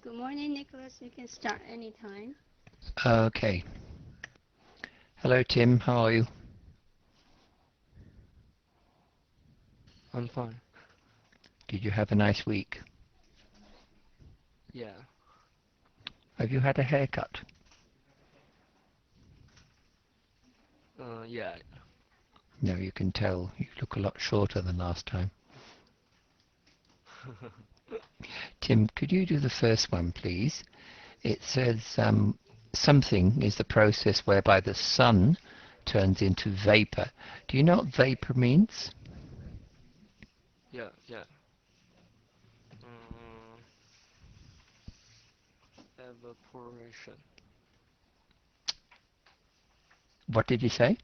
Good morning, Nicholas. You can start anytime. Okay. Hello, Tim. How are you? I'm fine. Did you have a nice week? Yeah. Have you had a haircut? Yeah. No, you can tell. You look a lot shorter than last time. Tim, could you do the first one, please? It says something is the process whereby the sun turns into vapor. Do you know what vapor means? Yeah. Yeah. Um, Evaporation. What did you say?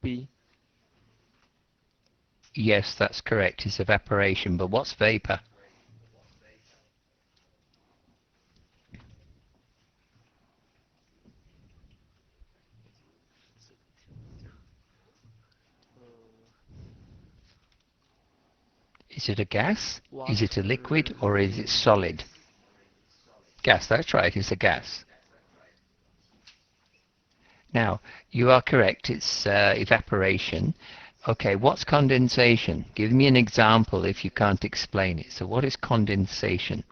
B. Yes, that's correct. It's evaporation. But what's vapor? Is it a gas? Is it a liquid? Or is it Water. solid? Gas, that's right. It's a gas. Now, you are correct. It's evaporation. Okay, what's condensation? Give me an example if you can't explain it. So what is condensation?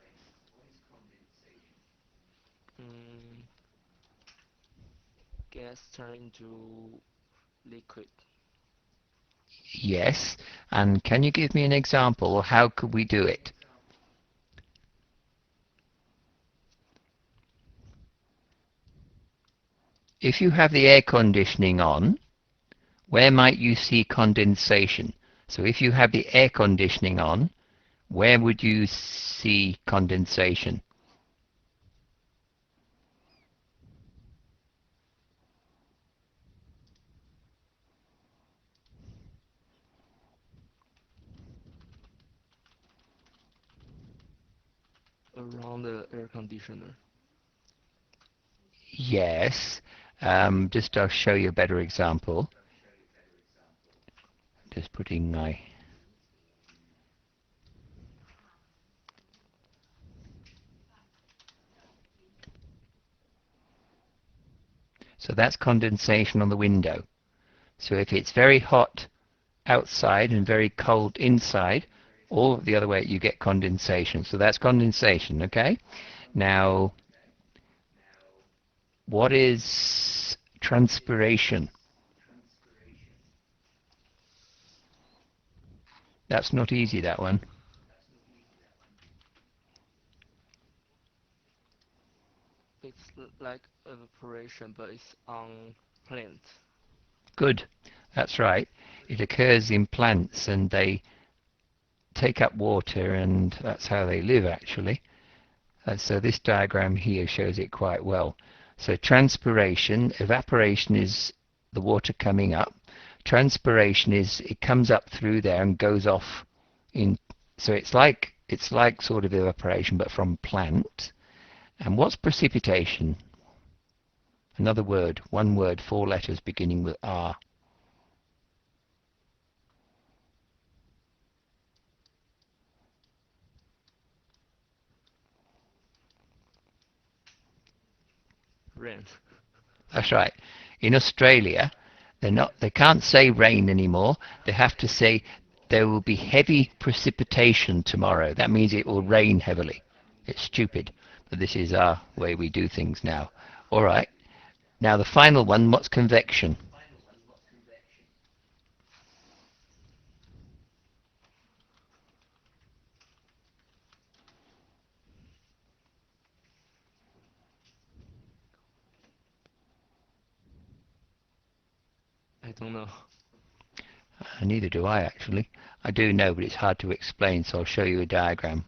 Mm, Gas turn into liquid. Yes. And can you give me an example? How could we do it? If you have the air conditioning on, where might you see condensation? So if you have the air conditioning on, where would you see condensation? Around the air conditioner. Yes. Just I'll show you a better example. Just putting my... So that's condensation on the window. So if it's very hot outside and very cold inside, or the other way, you get condensation. So that's condensation, okay? Now, what is transpiration? That's not easy, that one. It's like evaporation, but it's on plant. Good. That's right. It occurs in plants and they take up water and that's how they live actually. So this diagram here shows it quite well. So transpiration, evaporation is the water coming up. Transpiration is it comes up through there and goes off in. So it's like sort of evaporation, but from plant. And what's precipitation? Another word, one word, four letters beginning with R. Rain. That's right. In Australia, they can't say rain anymore. They have to say there will be heavy precipitation tomorrow. That means it will rain heavily. It's stupid, but this is our way we do things now. All right. Now the final one, what's convection? I don't know. Neither do I actually. I do know, but it's hard to explain, so I'll show you a diagram.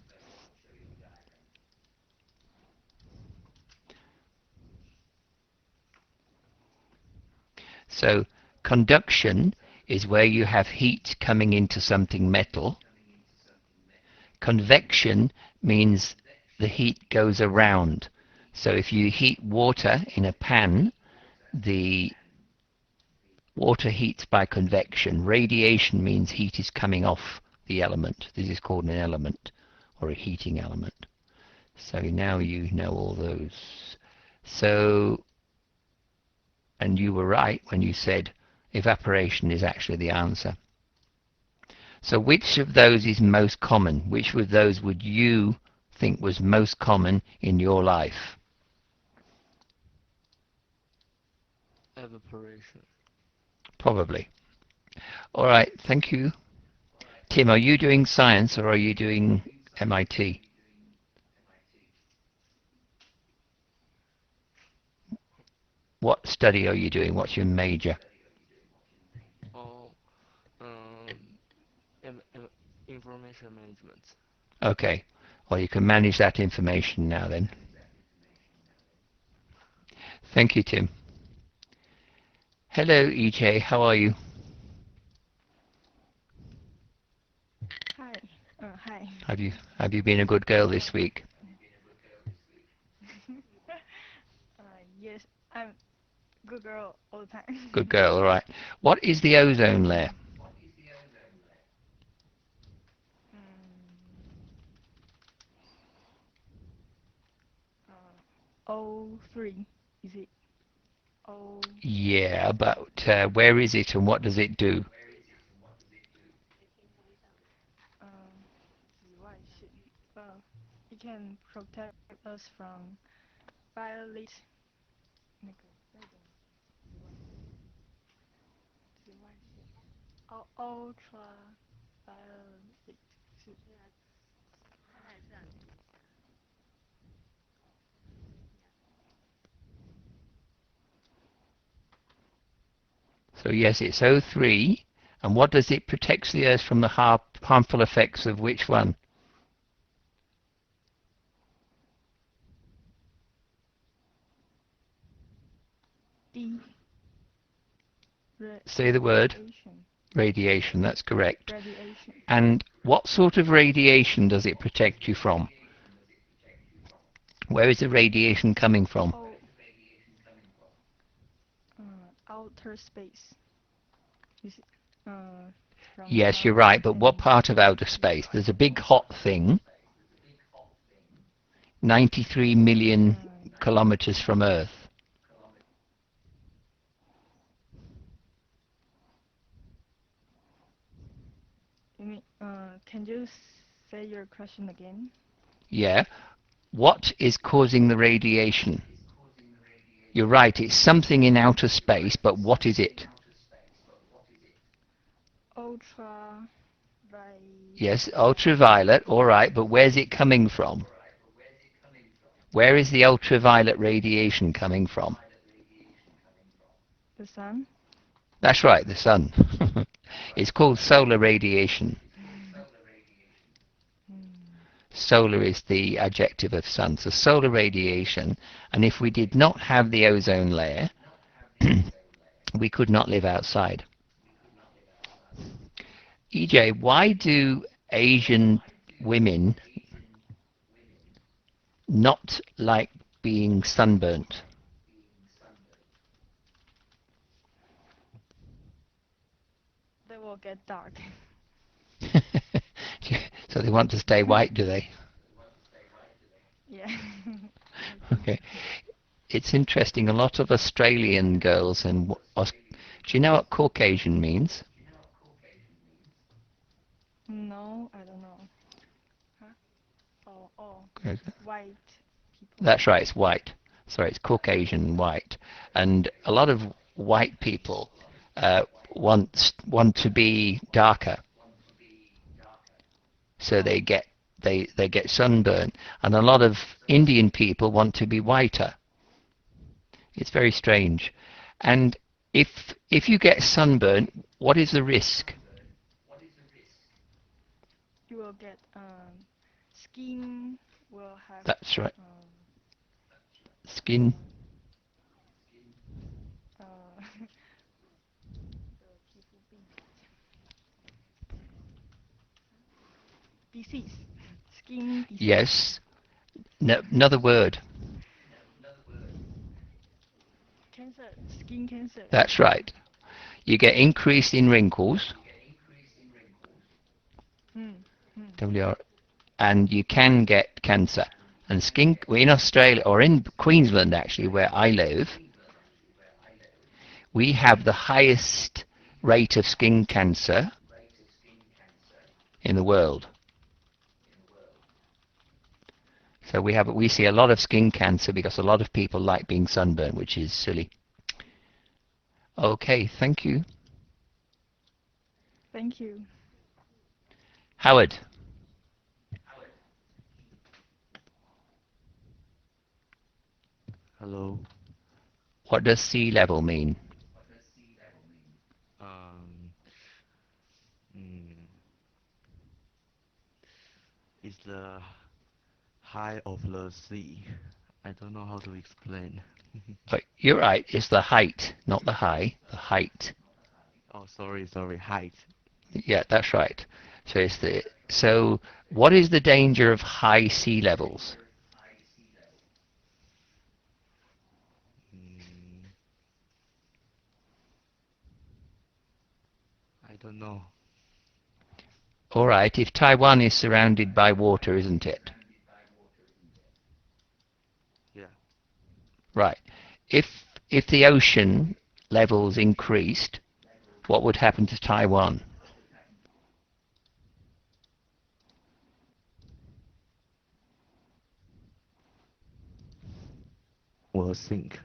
So conduction is where you have heat coming into something metal. Convection means the heat goes around. So if you heat water in a pan, the Water heats by convection. Radiation means heat is coming off the element. This is called an element or a heating element. So now you know all those. So, and you were right when you said evaporation is actually the answer. So which of those is most common? Which of those would you think was most common in your life? Evaporation. Probably. All right, thank you. Tim, are you doing science or are you doing MIT? What study are you doing? What's your major? Oh, information management. Okay. Well, you can manage that information now then. Thank you, Tim. Hello, EJ. How are you? Hi. Hi. Have you been a good girl this week? Yes, I'm good girl all the time. Good girl, all right. What is the ozone layer? O3, is it? O. Yeah, but where is it and what does it do? It can protect us from violet. 那个紫外线 ultraviolet 是 So yes, it's O3. And what does it protect the Earth from the harmful effects of which one? D. Say the word. Radiation. Radiation, that's correct. Radiation. And what sort of radiation does it protect you from? Where is the radiation coming from? Outer space. Is it, Yes, you're right, but what part of outer space? There's a big hot thing, 93 million kilometers from Earth. Can you say your question again? Yeah. What is causing the radiation? You're right, it's something in outer space, but what is it? Ultraviolet. Yes, ultraviolet, all right, but where's it coming from? Where is the ultraviolet radiation coming from? The sun? That's right, the sun. It's called solar radiation. Solar is the adjective of sun. So solar radiation, and if we did not have the ozone layer, we could not live outside. EJ, why do Asian women not like being sunburnt? They will get dark. So they want to stay white, do they? Yeah. Okay. It's interesting. A lot of Australian girls and do you know what Caucasian means? No, I don't know. Huh? Oh, white people. That's right, it's white. Sorry, it's Caucasian white. And a lot of white people want to be darker. So they get sunburn. And a lot of Indian people want to be whiter. It's very strange. And if you get sunburn, what is the risk? You will get skin will have. That's right. Skin. Disease. Skin disease. Yes. No, another word. Cancer. Skin cancer. That's right. you get increase in wrinkles, WR, and you can get cancer. And skin in Australia, or in Queensland actually, where I live, we have the highest rate of skin cancer in the world. So we see a lot of skin cancer because a lot of people like being sunburned, which is silly. Okay, thank you. Thank you. Howard. Hello. What does sea level mean? Um, mm, it's the height of the sea. I don't know how to explain. But you're right, it's the height, not the high, the height. Oh, sorry, height. Yeah, that's right. So what is the danger of high sea levels? Mm, I don't know. All right, if Taiwan is surrounded by water, isn't it? Yeah. Right. If the ocean levels increased, what would happen to Taiwan? Will sink.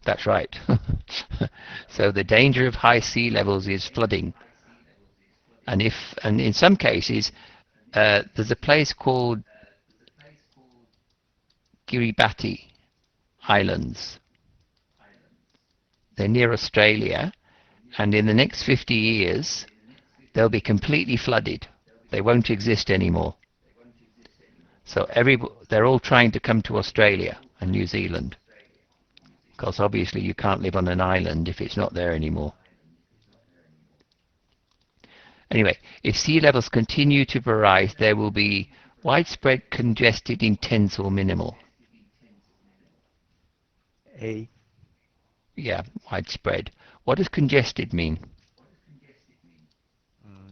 That's right. So the danger of high sea levels is flooding. And in some cases, there's a place called Kiribati Islands. They're near Australia, and in the next 50 years, they'll be completely flooded. They won't exist anymore. So they're all trying to come to Australia and New Zealand, because obviously you can't live on an island if it's not there anymore. Anyway, if sea levels continue to rise, there will be widespread, congested, intense, or minimal. A. Yeah, widespread. What does congested mean?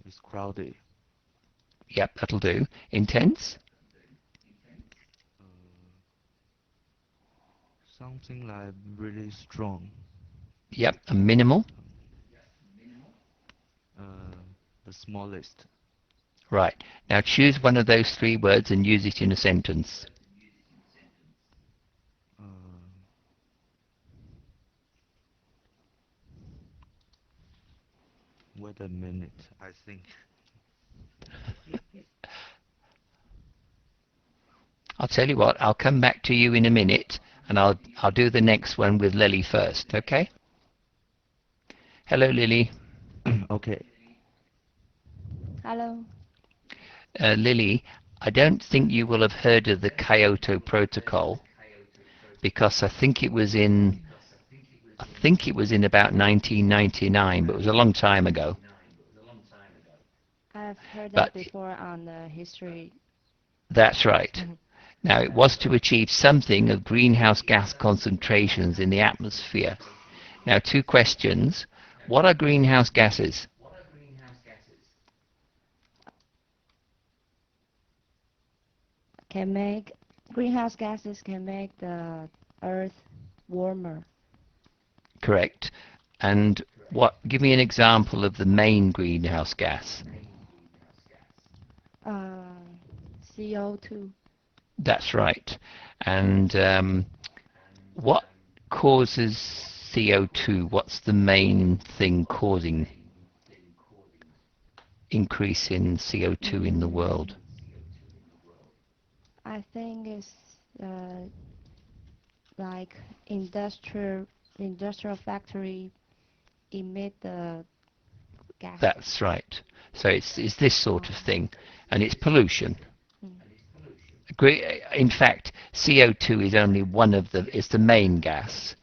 It's crowded. Yep, that'll do. Intense? Something like really strong. Yep, and minimal? The smallest. Right. Now choose one of those three words and use it in a sentence. Wait a minute, I think. I'll tell you what, I'll come back to you in a minute and I'll do the next one with Lily first, okay? Hello, Lily. Okay. Hello. Lily, I don't think you will have heard of the Kyoto Protocol because I think it was in about 1999, but it was a long time ago. I've heard But that before on the history. that's right. Now, it was to achieve something of greenhouse gas concentrations in the atmosphere. Now, two questions. What are greenhouse gases? Greenhouse gases can make the earth warmer. Correct. And give me an example of the main greenhouse gas. CO2. That's right. And what causes CO2? What's the main thing causing increase in CO2 in the world? I think it's like industrial factory emit the gas. That's right. So it's this sort of thing, and it's pollution. In fact, CO2 is only one of it's the main gas.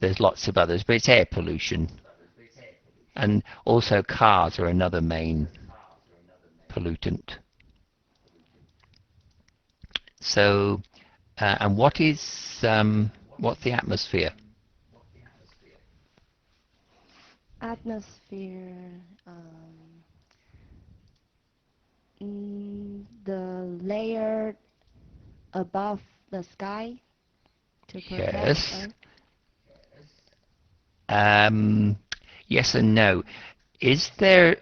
There's lots of others, but it's air pollution. And also cars are another main pollutant. So, and what's the atmosphere? Atmosphere. The layer above the sky to protect Yes. Earth. Yes and no. Is there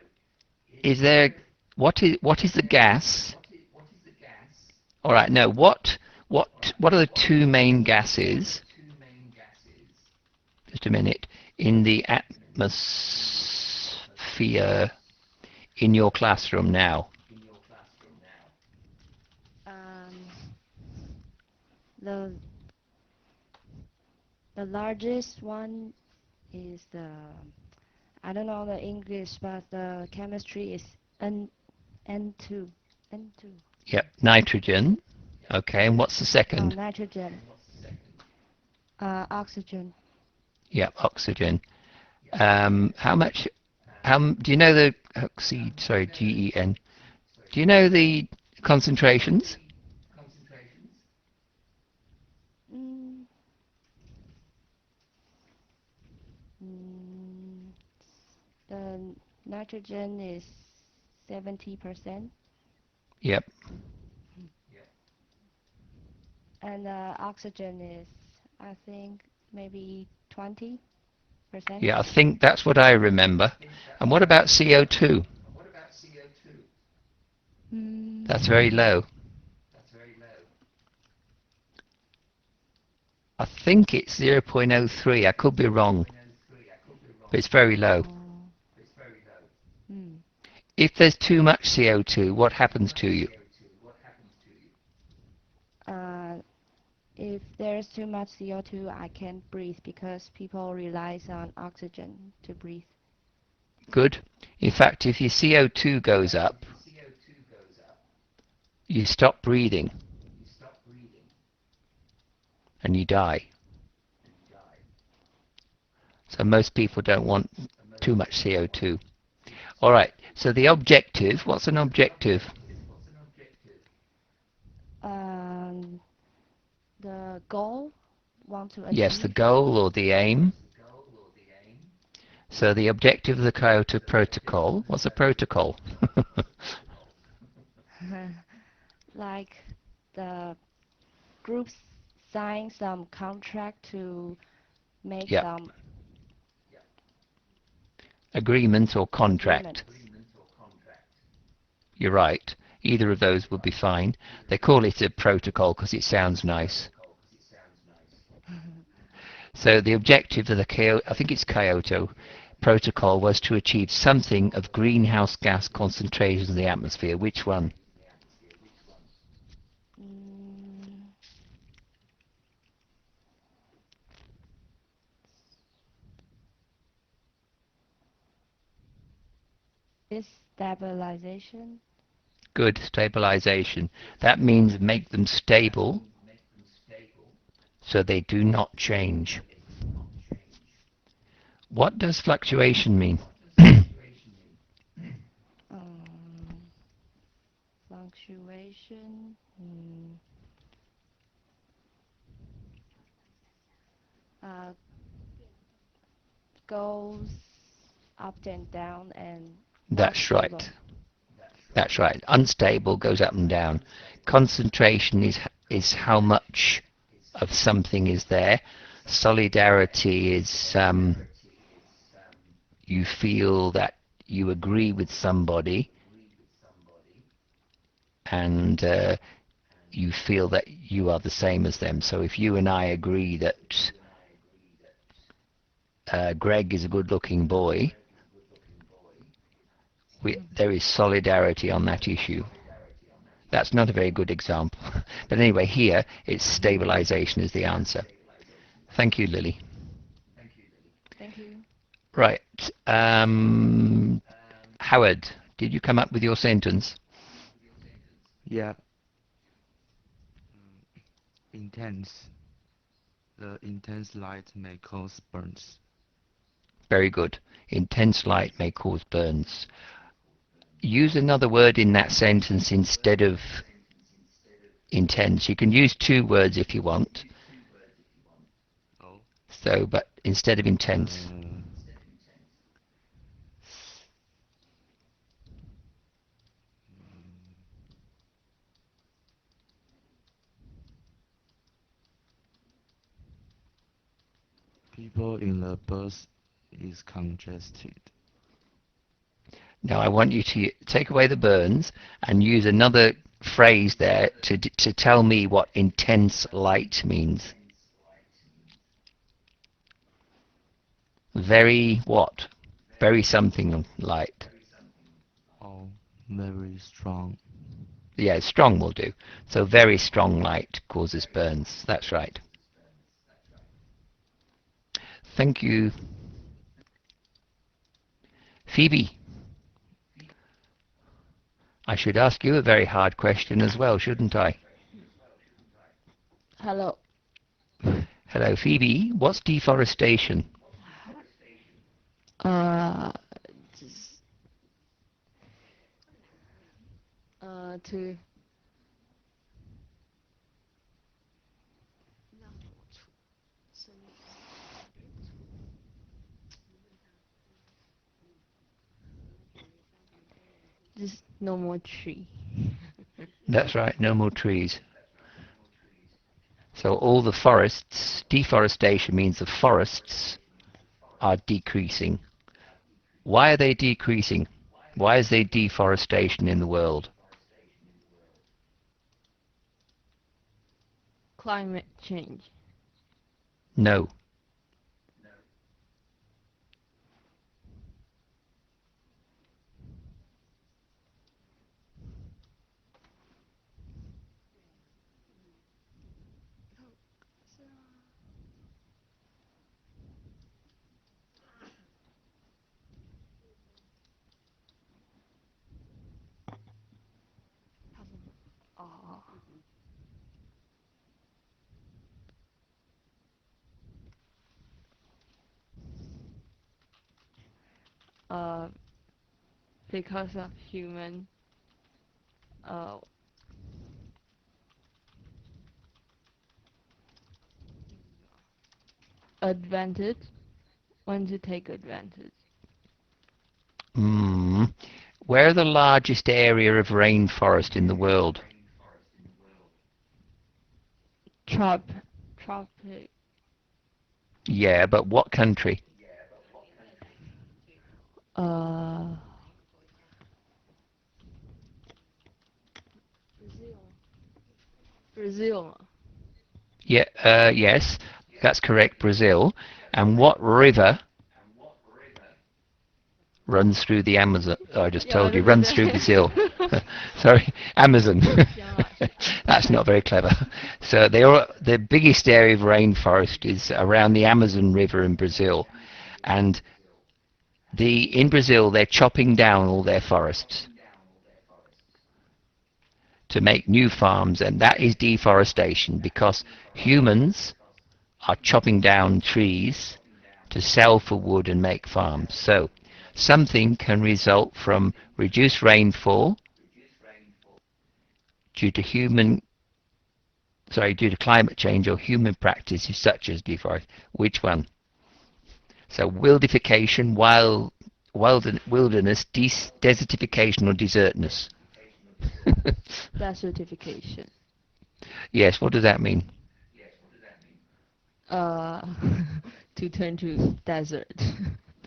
what is the gas? All right, no. What are the two main gases? Just a minute. In the atmosphere in your classroom now. The the largest one is the, I don't know the English, but the chemistry is N2. N2. Yep, nitrogen. Okay, and what's the second? Nitrogen. Oxygen. Yep, oxygen. How much? Do you know the GEN? Do you know the concentrations? Mm, mm, the nitrogen is 70%, Yep. and oxygen is, I think, maybe 20%. Yeah, I think that's what I remember. And what about CO2? That's very Mm, low. I think it's 0.03. I could be wrong, but it's very low. oh, mm. If there's too much CO2, what happens to you? Uh, if there's too much CO2, I can't breathe because people relies on oxygen to breathe. Good. In fact, if your CO2 goes up, you stop breathing and you die. So most people don't want too much CO2. All right. So the objective, what's an objective? Um, the goal want to Yes, the achieve. goal or the aim. So the objective of the Kyoto Protocol, what's a protocol? Like the groups sign some contract to make Yep. some Agreement or contract. agreements. You're right. Either of those would be fine. They call it a protocol because it sounds nice. So the objective of the I think it's Kyoto Protocol was to achieve something of greenhouse gas concentrations in the atmosphere. Which one? Mm, is stabilization. Good, stabilization. That means make them stable so they do not change. What does fluctuation mean? Um, Fluctuation. Uh, Goes up and down and not That's stable. right. That's right. Unstable goes up and down. Concentration is how much of something is there. Solidarity is you feel that you agree with somebody and you feel that you are the same as them. So if you and I agree that Greg is a good-looking boy, there is solidarity on that issue. That's not a very good example. But anyway, here it's stabilization is the answer. Thank you, Lily. Thank you. Right. Howard, did you come up with your sentence? Yeah. Intense. The intense light may cause burns. Very good. Intense light may cause burns. Use another word in that sentence instead of intense. You can use two words if you want. Oh. So, but instead of intense. People in the bus is congested. Now I want you to take away the burns and use another phrase there to tell me what intense light means. Very what? Very something light. Oh, very strong. Yeah, strong will do. So very strong light causes burns. That's right. Thank you. Phoebe, I should ask you a very hard question as well, shouldn't I? Hello. Hello, Phoebe. What's deforestation? Just, to just no more tree. That's right, no more trees. So all the forests, deforestation means the forests are decreasing. Why are they decreasing? Why is there deforestation in the world? Climate change. No. Uh, because of human uh, advantage, want to take advantage. Where are the largest area of rainforest in the world? Tropic. Yeah, but what country? Uh, Brazil. Yeah, yes, that's correct, Brazil. And what river runs through the Amazon? Oh, I just told you, runs through Brazil. Sorry, Amazon. That's not very clever. So the biggest area of rainforest is around the Amazon River in Brazil. And in Brazil, they're chopping down all their forests to make new farms, and that is deforestation because humans are chopping down trees to sell for wood and make farms. So something can result from reduced rainfall due to due to climate change or human practices such as deforestation. Which one? So wildification, wilderness, desertification or desertness. Desertification. Yes, what does that mean? Uh, to turn to desert.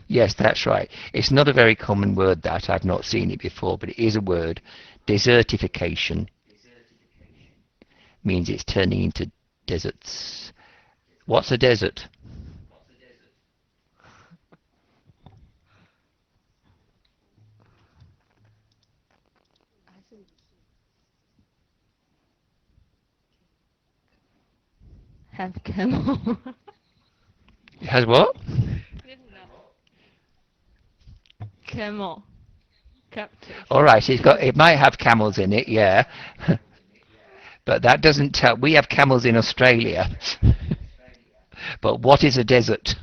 Yes, that's right. It's not a very common word that I've not seen it before, but it is a word. Desertification means it's turning into deserts. What's a desert? Have camel. It has what? Camel. Cactus. All right, it might have camels in it, yeah. But that doesn't tell. We have camels in Australia. But what is a desert?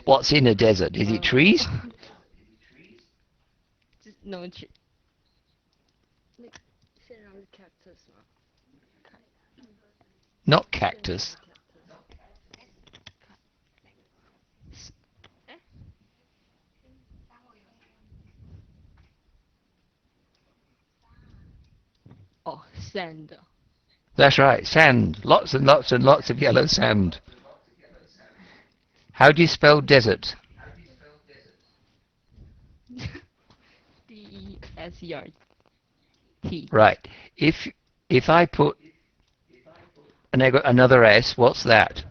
What's in a desert? Is it trees? Just no tree. Cactus. Not cactus. Oh, sand. That's right, sand. Lots and lots and lots of yellow sand. How do you spell desert? DESERT. Right. If I put another S, what's that?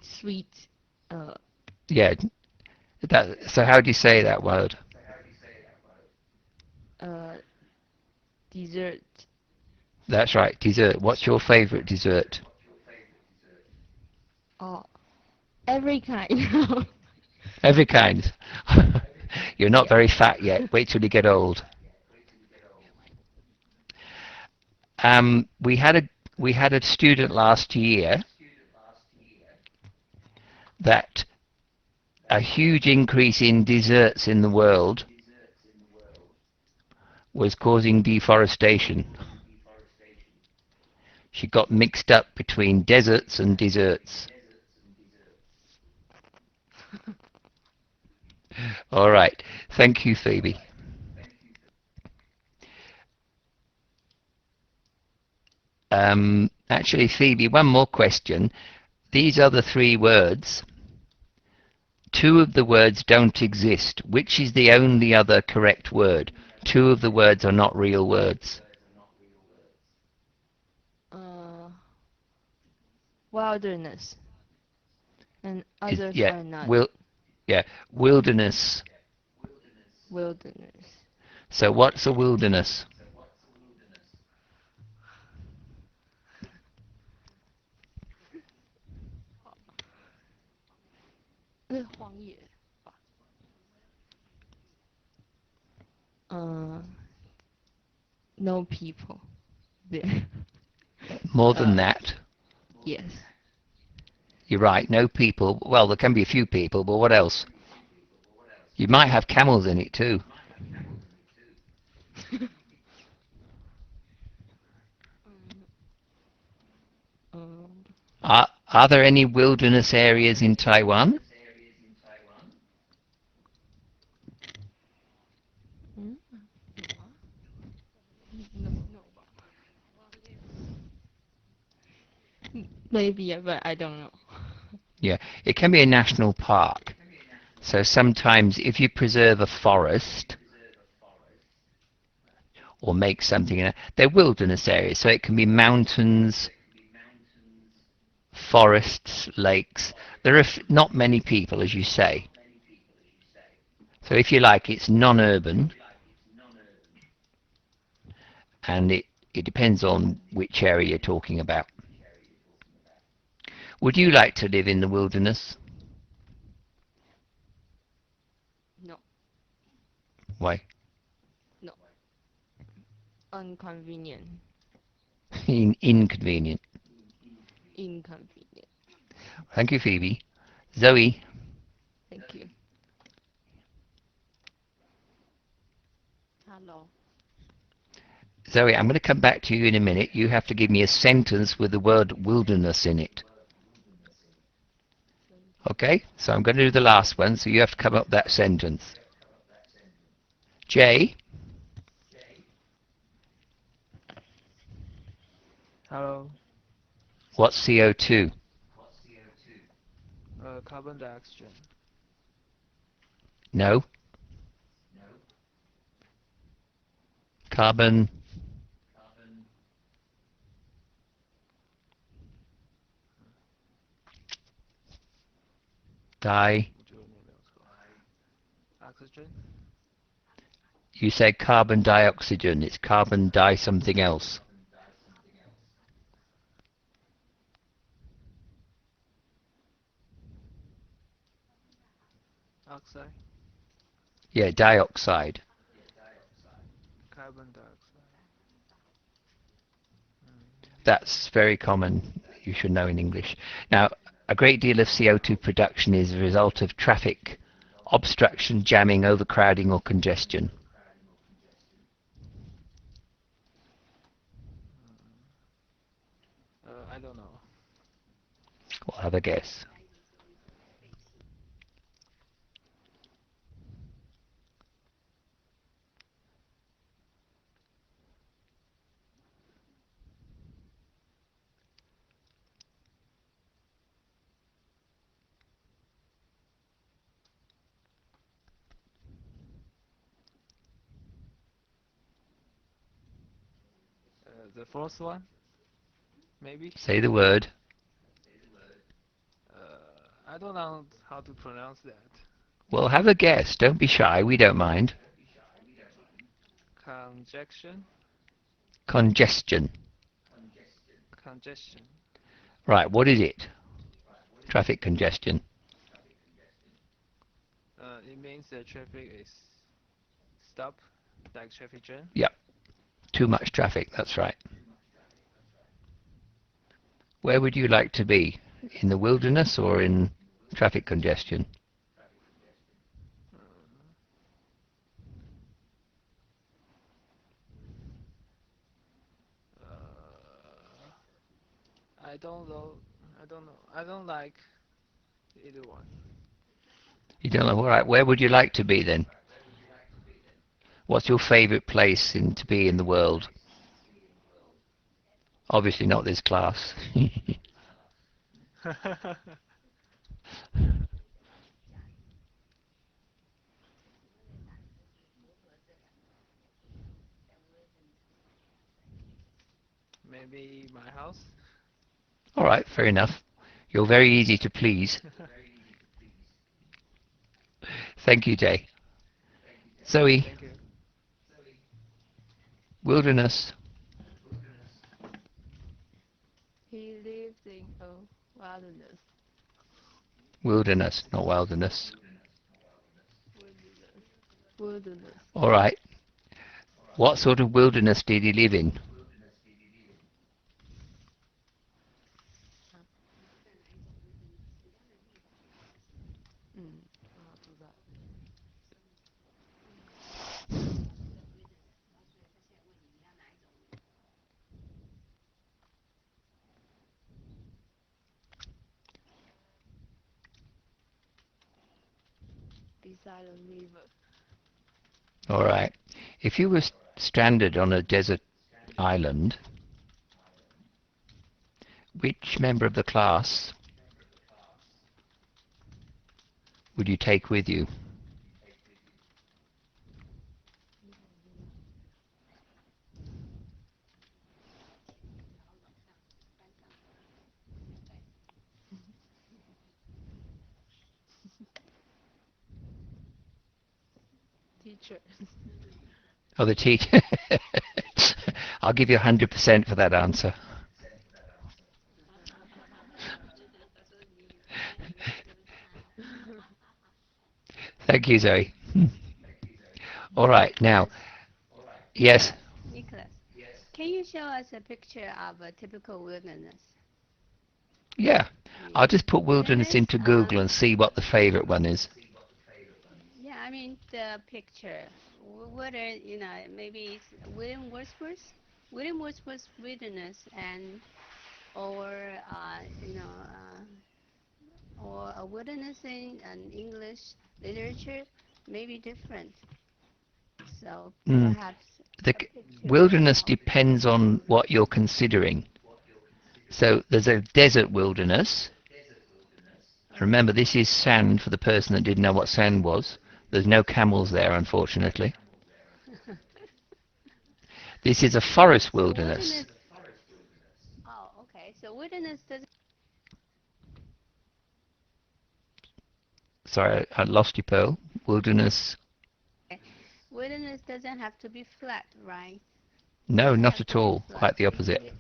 Sweet. Yeah. So how do you say that word? Dessert. That's right, dessert. What's your favourite dessert? Oh, every kind. Every kind. You're not Yeah. very fat yet. Wait till you get old. We had a student last year that a huge increase in deserts in the world was causing deforestation. She got mixed up between deserts and desserts. All right. Thank you, Phoebe. Actually, Phoebe, one more question. These are the three words. Two of the words don't exist. Which is the only other correct word? Two of the words are not real words. Wilderness. And others Yeah, are not. yeah, wilderness. Wilderness. So what's a wilderness? No people there. More than that. Yes. You're right, no people. Well, there can be a few people, but what else? You might have camels in it too. Are there any wilderness areas in Taiwan? Maybe, but I don't know. Yeah, it can be a national park. So sometimes if you preserve a forest or make something, they're wilderness areas. So it can be mountains, forests, lakes. There are not many people, as you say. So if you like, it's non-urban, and it depends on which area you're talking about. Would you like to live in the wilderness? No. Why? No. Inconvenient. Inconvenient. Inconvenient. Thank you, Phoebe. Zoe. Thank you. Hello. Zoe, I'm going to come back to you in a minute. You have to give me a sentence with the word wilderness in it. Okay? So I'm going to do the last one, so you have to come up with that sentence. Jay, Hello. what's CO2? Carbon dioxide. No. Carbon di. Oxygen. You said carbon dioxygen. It's carbon di something else. Oxide. Yeah, dioxide. Carbon dioxide. That's very common. You should know in English. Now, a great deal of CO2 production is a result of traffic obstruction, jamming, overcrowding, or congestion. I don't know. We'll have a guess. The fourth one, maybe. Say the word. I don't know how to pronounce that. Well, have a guess. Don't be shy. We don't mind. Congestion. Congestion. Congestion. Right, what is it? Traffic congestion. It means the traffic is stop, like traffic jam. Yep. Too much traffic, that's right. Where would you like to be? In the wilderness or in traffic congestion? I don't know. I don't know. I don't like either one. You don't know. All right, where would you like to be then? What's your favourite place to be in the world? Obviously not this class. Maybe my house. All right, fair enough. You're very easy to please. Thank you, Jay. Zoe, Thank you. wilderness. He lives in a wilderness. Wilderness, not wilderness. Wilderness. All right. What sort of wilderness did he live in? Beside a river. All right. If you were stranded on a desert island, which member of the class would you take with you? Teacher. Oh, the teacher. I'll give you 100% for that answer. Thank you, Zoe. All right, now, yes. Nicholas, can you show us a picture of a typical wilderness? Yeah, I'll just put wilderness Wilderness, into Google and see what the favorite one is. yeah, I mean the picture. Whether, maybe it's William Wordsworth, wilderness, and or or a wilderness in an English literature may be different. So perhaps The a picture wilderness will help. depends on what you're considering. So there's a desert wilderness. Remember, this is sand for the person that didn't know what sand was. There's no camels there, unfortunately. This is a forest So wilderness. wilderness. Oh, okay. So wilderness doesn't. Sorry, I lost you, Pearl. Wilderness. Wilderness doesn't have to be flat, right? No, Doesn't not have at to be all. flat. Quite the It can opposite. be.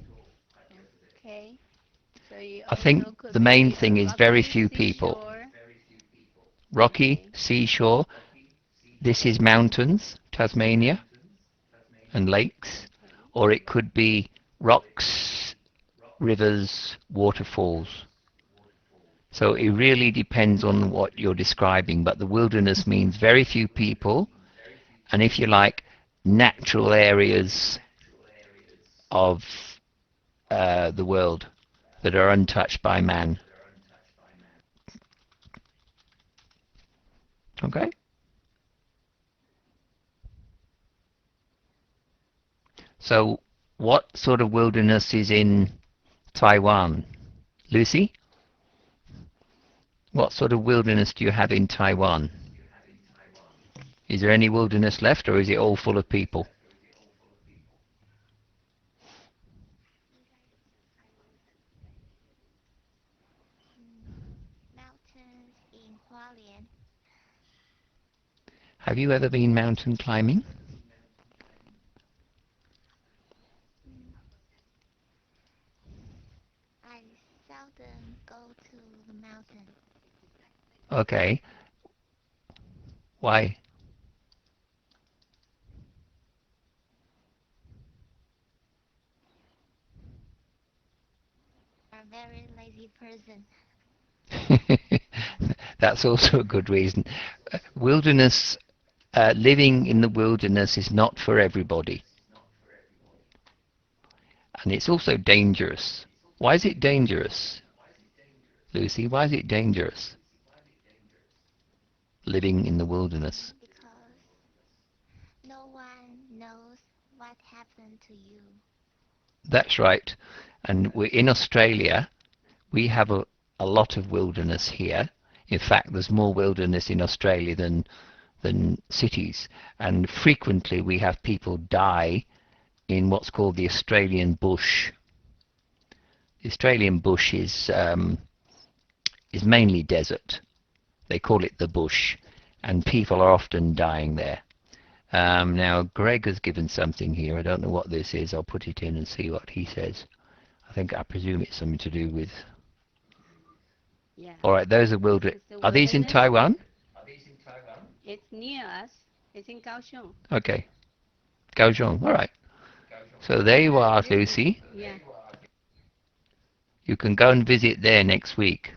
Okay. So you I think also could the main be a thing is very rocky few people. seashore. Rocky, Okay. seashore. This is mountains, Tasmania, and lakes. Or it could be rocks, rivers, waterfalls. So it really depends on what you're describing, but the wilderness means very few people, and if you like, natural areas of the world that are untouched by man. Okay? So what sort of wilderness is in Taiwan? Lucy, what sort of wilderness do you have in Taiwan? Is there any wilderness left, or is it all full of people? Have you ever been mountain climbing? I seldom go to the mountain. Okay. Why? I'm a very lazy person. That's also a good reason. Wilderness, living in the wilderness is not for everybody. And it's also dangerous. Why is it dangerous? Lucy, why is it dangerous? Living in the wilderness. Because no one knows what happened to you. That's right. And we're in Australia. We have a lot of wilderness here. In fact, there's more wilderness in Australia than cities. And frequently we have people die in what's called the Australian bush. The Australian bush is mainly desert. They call it the bush, and people are often dying there. Now, Greg has given something here. I don't know what this is. I'll put it in and see what he says. I presume it's something to do with... Yeah. All right, those are wilderness. It's the Are these in wilderness. Taiwan? It's near us. It's in Kaohsiung. Okay. Kaohsiung. All right. So there you are, Lucy. Yeah. You can go and visit there next week.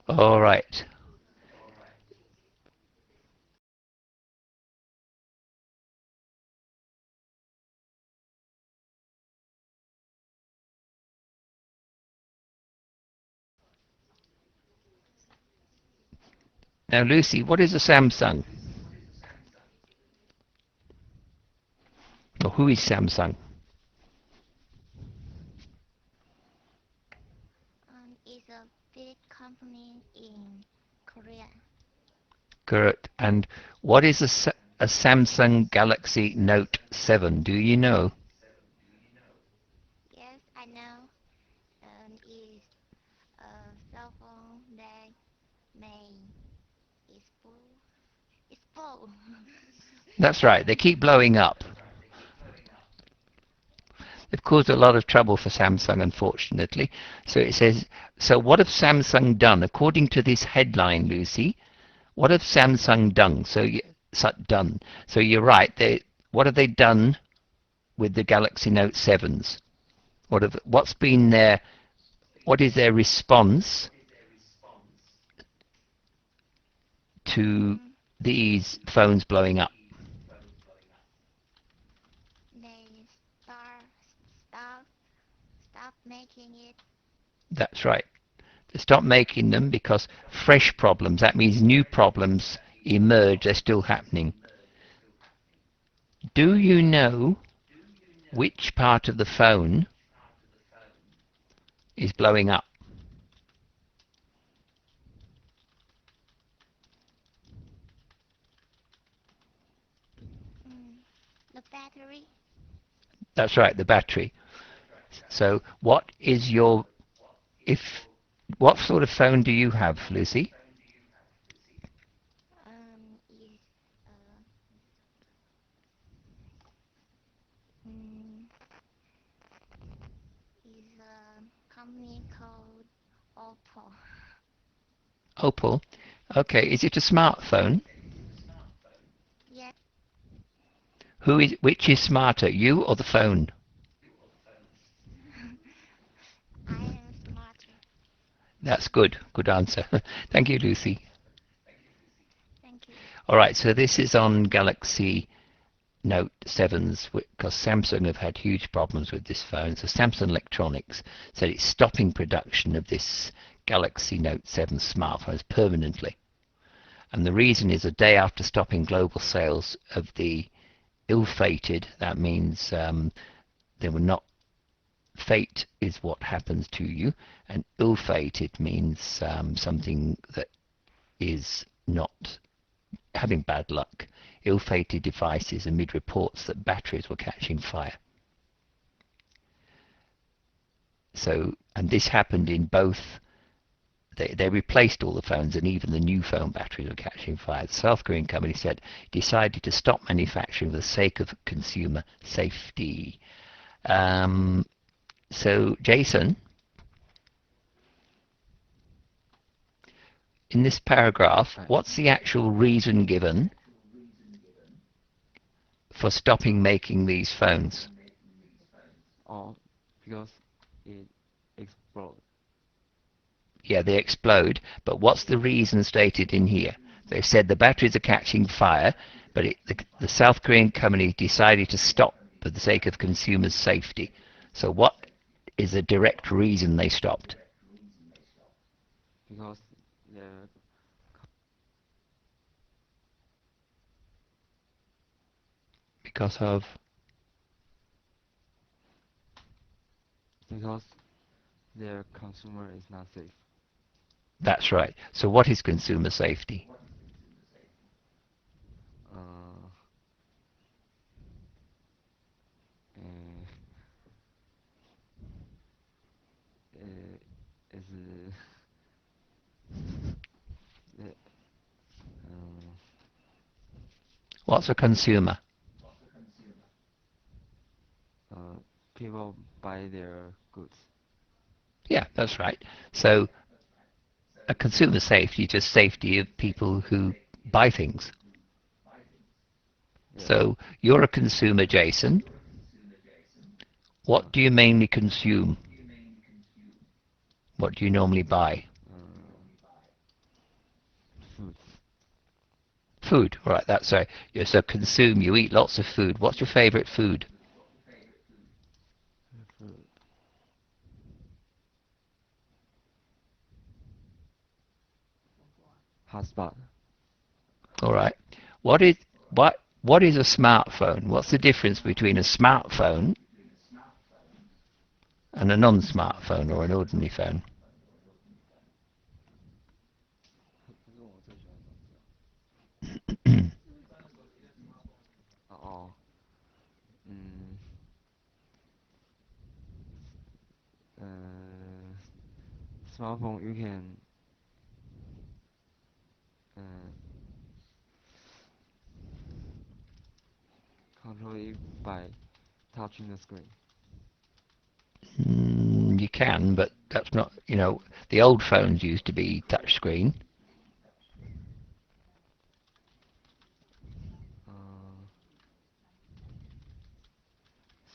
All right. Now, Lucy, what is a Samsung? Or who is Samsung? It's a big company in Korea. Correct. And what is a Samsung Galaxy Note 7? Do you know? Yes, I know. It's a cell phone that may explode. Explode. That's right. They keep blowing up. They've caused a lot of trouble for Samsung, unfortunately. So it says, so what have Samsung done? According to this headline, Lucy, what have Samsung done? So you're right. What have they done with the Galaxy Note 7s? What's been what is their response to these phones blowing up? They stop making it. That's right. They stop making them because fresh problems, that means new problems emerge, they're still happening. Do you know which part of the phone is blowing up? The battery. That's right, the battery. So what sort of phone do you have, Lucy? Is is a company called Oppo. Opal. Okay, is it a smartphone? Yes, Which is smarter, you or the phone? I am smarter. That's good. Good answer. Thank you, Lucy. Thank you. All right, so this is on Galaxy Note 7s because Samsung have had huge problems with this phone. So Samsung Electronics said it's stopping production of this Galaxy Note 7 smartphones permanently. And the reason is a day after stopping global sales of the ill-fated, that means they were not fate is what happens to you, and ill-fated means something that is not having bad luck. Ill-fated devices amid reports that batteries were catching fire. So, and this happened in both. They replaced all the phones, and even the new phone batteries were catching fire. The South Korean company said decided to stop manufacturing for the sake of consumer safety. So, Jason, in this paragraph, what's the actual reason given for stopping making these phones? Oh, because it exploded. Yeah, they explode, but what's the reason stated in here? They said the batteries are catching fire, but the South Korean company decided to stop for the sake of consumers' safety. So what is the direct reason they stopped? Because the Because of? because their consumer is not safe. That's right. So what is consumer safety? Is What's a consumer? people buy their goods. Yeah, that's right. So a consumer safety is just safety of people who buy things. Yeah. So you're a consumer, Jason. What do you mainly consume? What do you normally buy? Food. Food, right, that's right. You so consume, you eat lots of food. What's your favorite food? Food. Hotspot. All right. What is a smartphone? What's the difference between a smartphone and a non-smartphone or an ordinary phone? Smartphone you can control it by touching the screen. You can, but that's not, the old phones used to be touchscreen.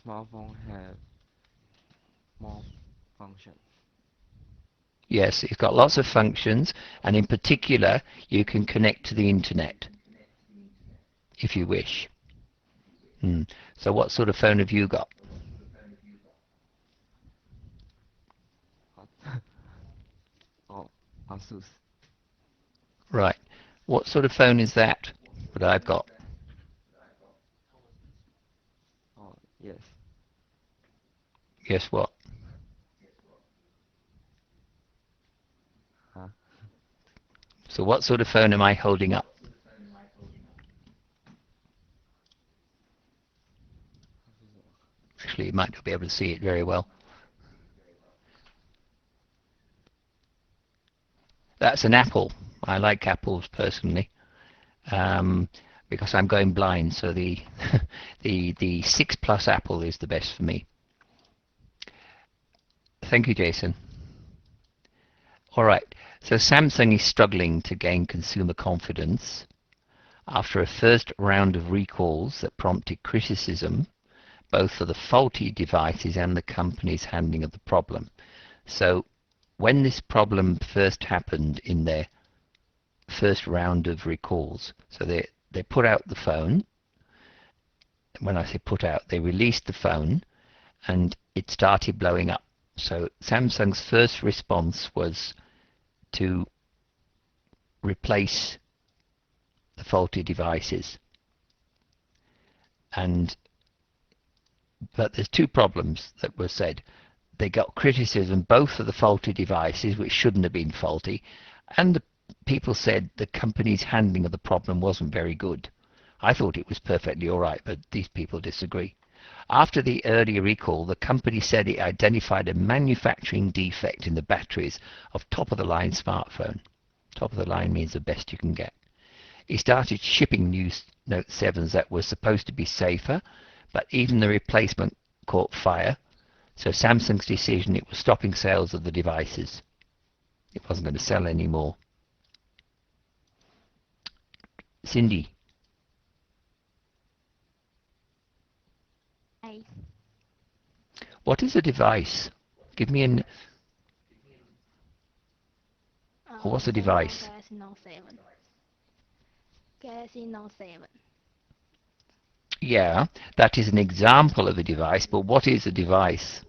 Smartphone have more function. Yes, it's got lots of functions, and in particular, you can connect to the internet if you wish. So what sort of phone have you got? Oh, Asus. Right. What sort of phone is that I've got? Oh, yes. Guess what? Huh? So what sort of phone am I holding up? Actually, you might not be able to see it very well. That's an Apple. I like apples personally, because I'm going blind. So the the 6 Plus Apple is the best for me. Thank you, Jason. All right. So Samsung is struggling to gain consumer confidence after a first round of recalls that prompted criticism both for the faulty devices and the company's handling of the problem. So when this problem first happened in their first round of recalls, so they put out the phone. When I say put out, they released the phone and it started blowing up. So Samsung's first response was to replace the faulty devices. But there's two problems that were said. they got criticism both for the faulty devices, which shouldn't have been faulty, and the people said the company's handling of the problem wasn't very good. I thought it was perfectly all right, but these people disagree. After the earlier recall, the company said it identified a manufacturing defect in the batteries of top-of-the-line smartphone. Top-of-the-line means the best you can get. It started shipping new Note 7s that were supposed to be safer, but even the replacement caught fire. So Samsung's decision, it was stopping sales of the devices. It wasn't going to sell anymore. Cindy. What is a device? Give me an... Or what's a device? Galaxy Note 7. Yeah, that is an example of a device, but what is a device?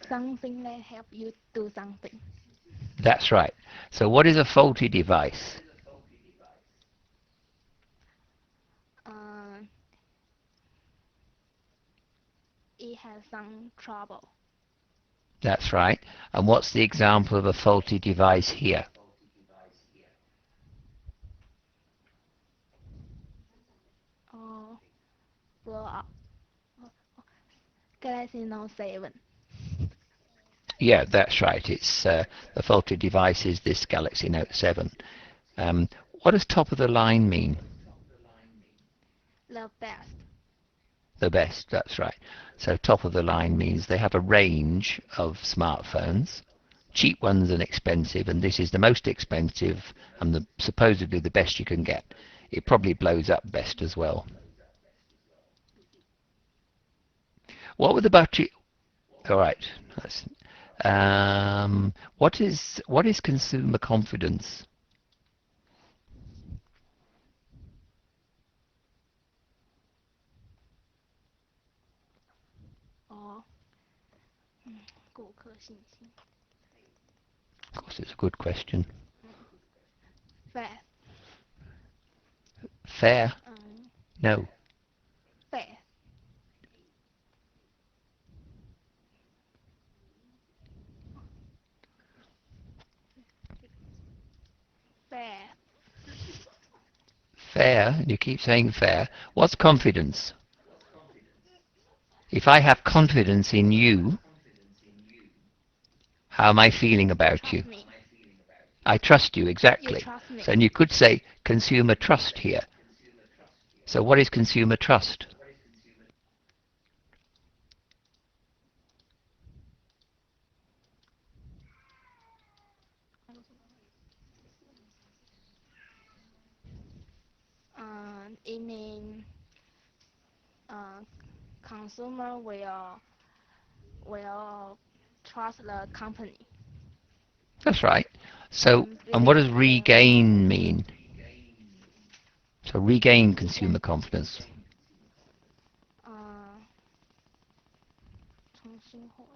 Something that help you do something. That's right. So what is a faulty device? It has some trouble. That's right. And what's the example of a faulty device here? Blow up. Galaxy Note 7. Yeah, that's right. It's the faulty device is this Galaxy Note 7. What does top of the line mean? The best. The best, that's right. So top of the line means they have a range of smartphones, cheap ones and expensive, and this is the most expensive and supposedly the best you can get. It probably blows up best as well. What were the battery? All right. What is consumer confidence? Of course, it's a good question. Fair. Fair? No. Fair. Fair. Fair? You keep saying fair. What's confidence? If I have confidence in you, how am I feeling about you? Me. I trust you, exactly. You trust me. So, and you could say consumer trust here. So what is consumer trust? It means consumer will trust the company. That's right. So, and what does regain mean? So regain consumer confidence. 重新获得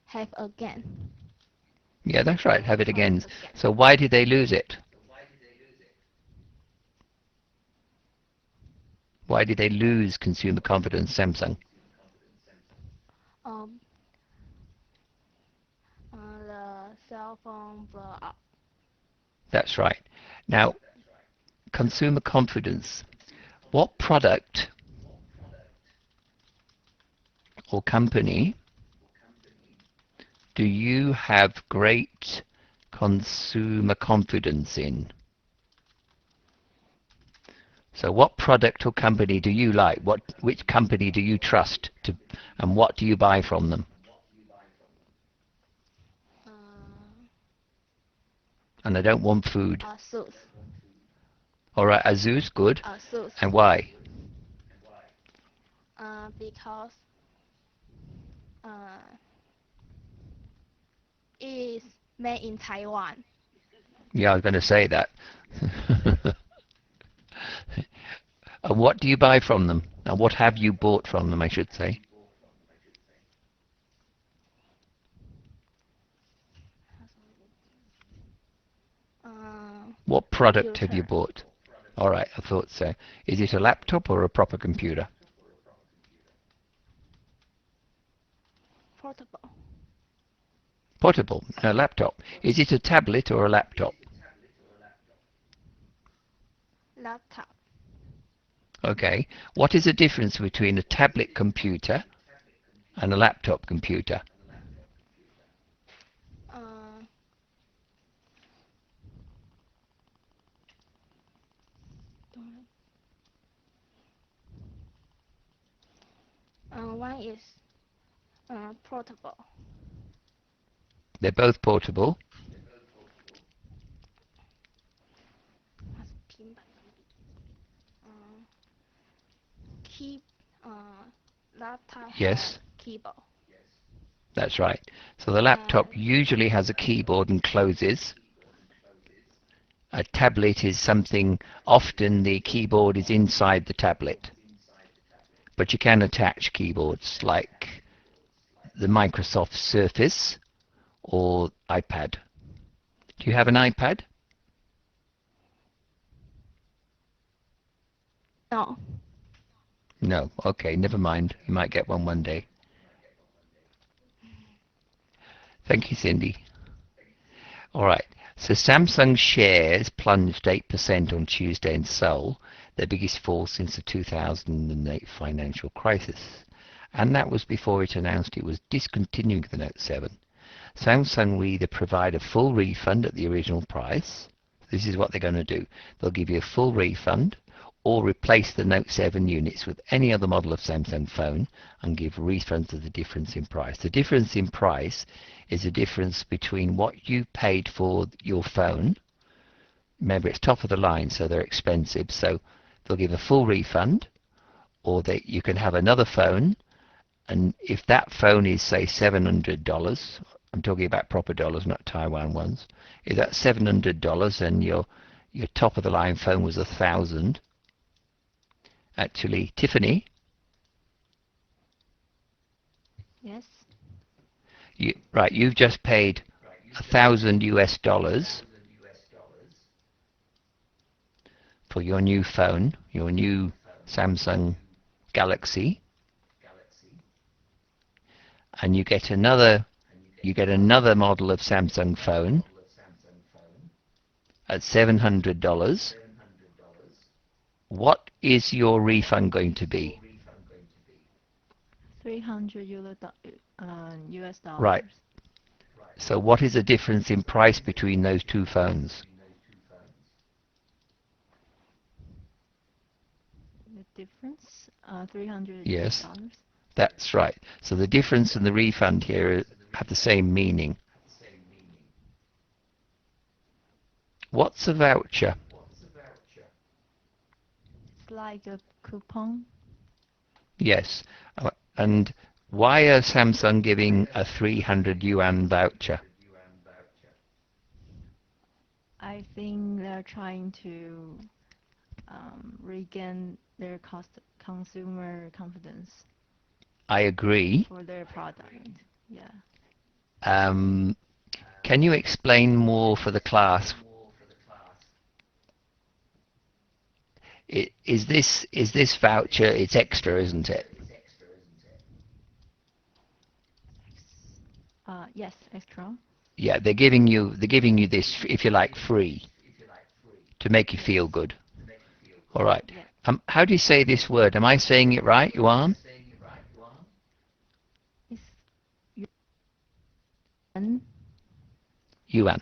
have again. Yeah, that's right. Have it again. So why did they lose it? Why did they lose consumer confidence, Samsung? The cell phone blew up. That's right. Now, consumer confidence. What product or company do you have great consumer confidence in? So what product or company do you like? Which company do you trust to, and what do you buy from them? And I don't want food. Asus. All right, Asus, good. Asus. And why? Because it's made in Taiwan. Yeah, I was going to say that. And what do you buy from them? And what have you bought from them, I should say? What product have you bought? All right, I thought so. Is it a laptop or a proper computer? Portable. Portable, a laptop. Is it a tablet or a laptop? Laptop. Okay. What is the difference between a tablet computer and a laptop computer? One is portable. They're both portable. Laptop Yes. has keyboard. That's right. So the laptop usually has a keyboard and closes. A tablet is something, often the keyboard is inside the tablet. But you can attach keyboards like the Microsoft Surface or iPad. Do you have an iPad? No. No. Okay, never mind. You might get one day. Thank you, Cindy. All right. So Samsung shares plunged 8% on Tuesday in Seoul, their biggest fall since the 2008 financial crisis. And that was before it announced it was discontinuing the Note 7. Samsung will either provide a full refund at the original price. This is what they're going to do. They'll give you a full refund, or replace the Note 7 units with any other model of Samsung phone and give refunds of the difference in price. The difference in price is the difference between what you paid for your phone. Remember, it's top of the line, so they're expensive. So they'll give a full refund, or you can have another phone. And if that phone is, say, $700, I'm talking about proper dollars, not Taiwan ones. If that's $700 and your top of the line phone was $1,000, actually, Tiffany. Yes. You've just paid $1,000 for your new phone, your new Samsung Galaxy, and you get another model of Samsung phone at $700. What is your refund going to be? US dollars. Right. So what is the difference in price between those two phones? The difference, $300. Yes, that's right. So the difference and the refund here have the same meaning. What's a voucher? It's like a coupon. Yes. And why are Samsung giving a 300 yuan voucher? I think they're trying to regain their consumer confidence. I agree. For their product, yeah. Can you explain more for the class? Is this voucher? It's extra, isn't it? Yes, extra. Yeah, they're giving you this, if you like, free. To make you feel good. All right. Yeah. How do you say this word? Am I saying it right, Yuan? It's yuan. Yuan.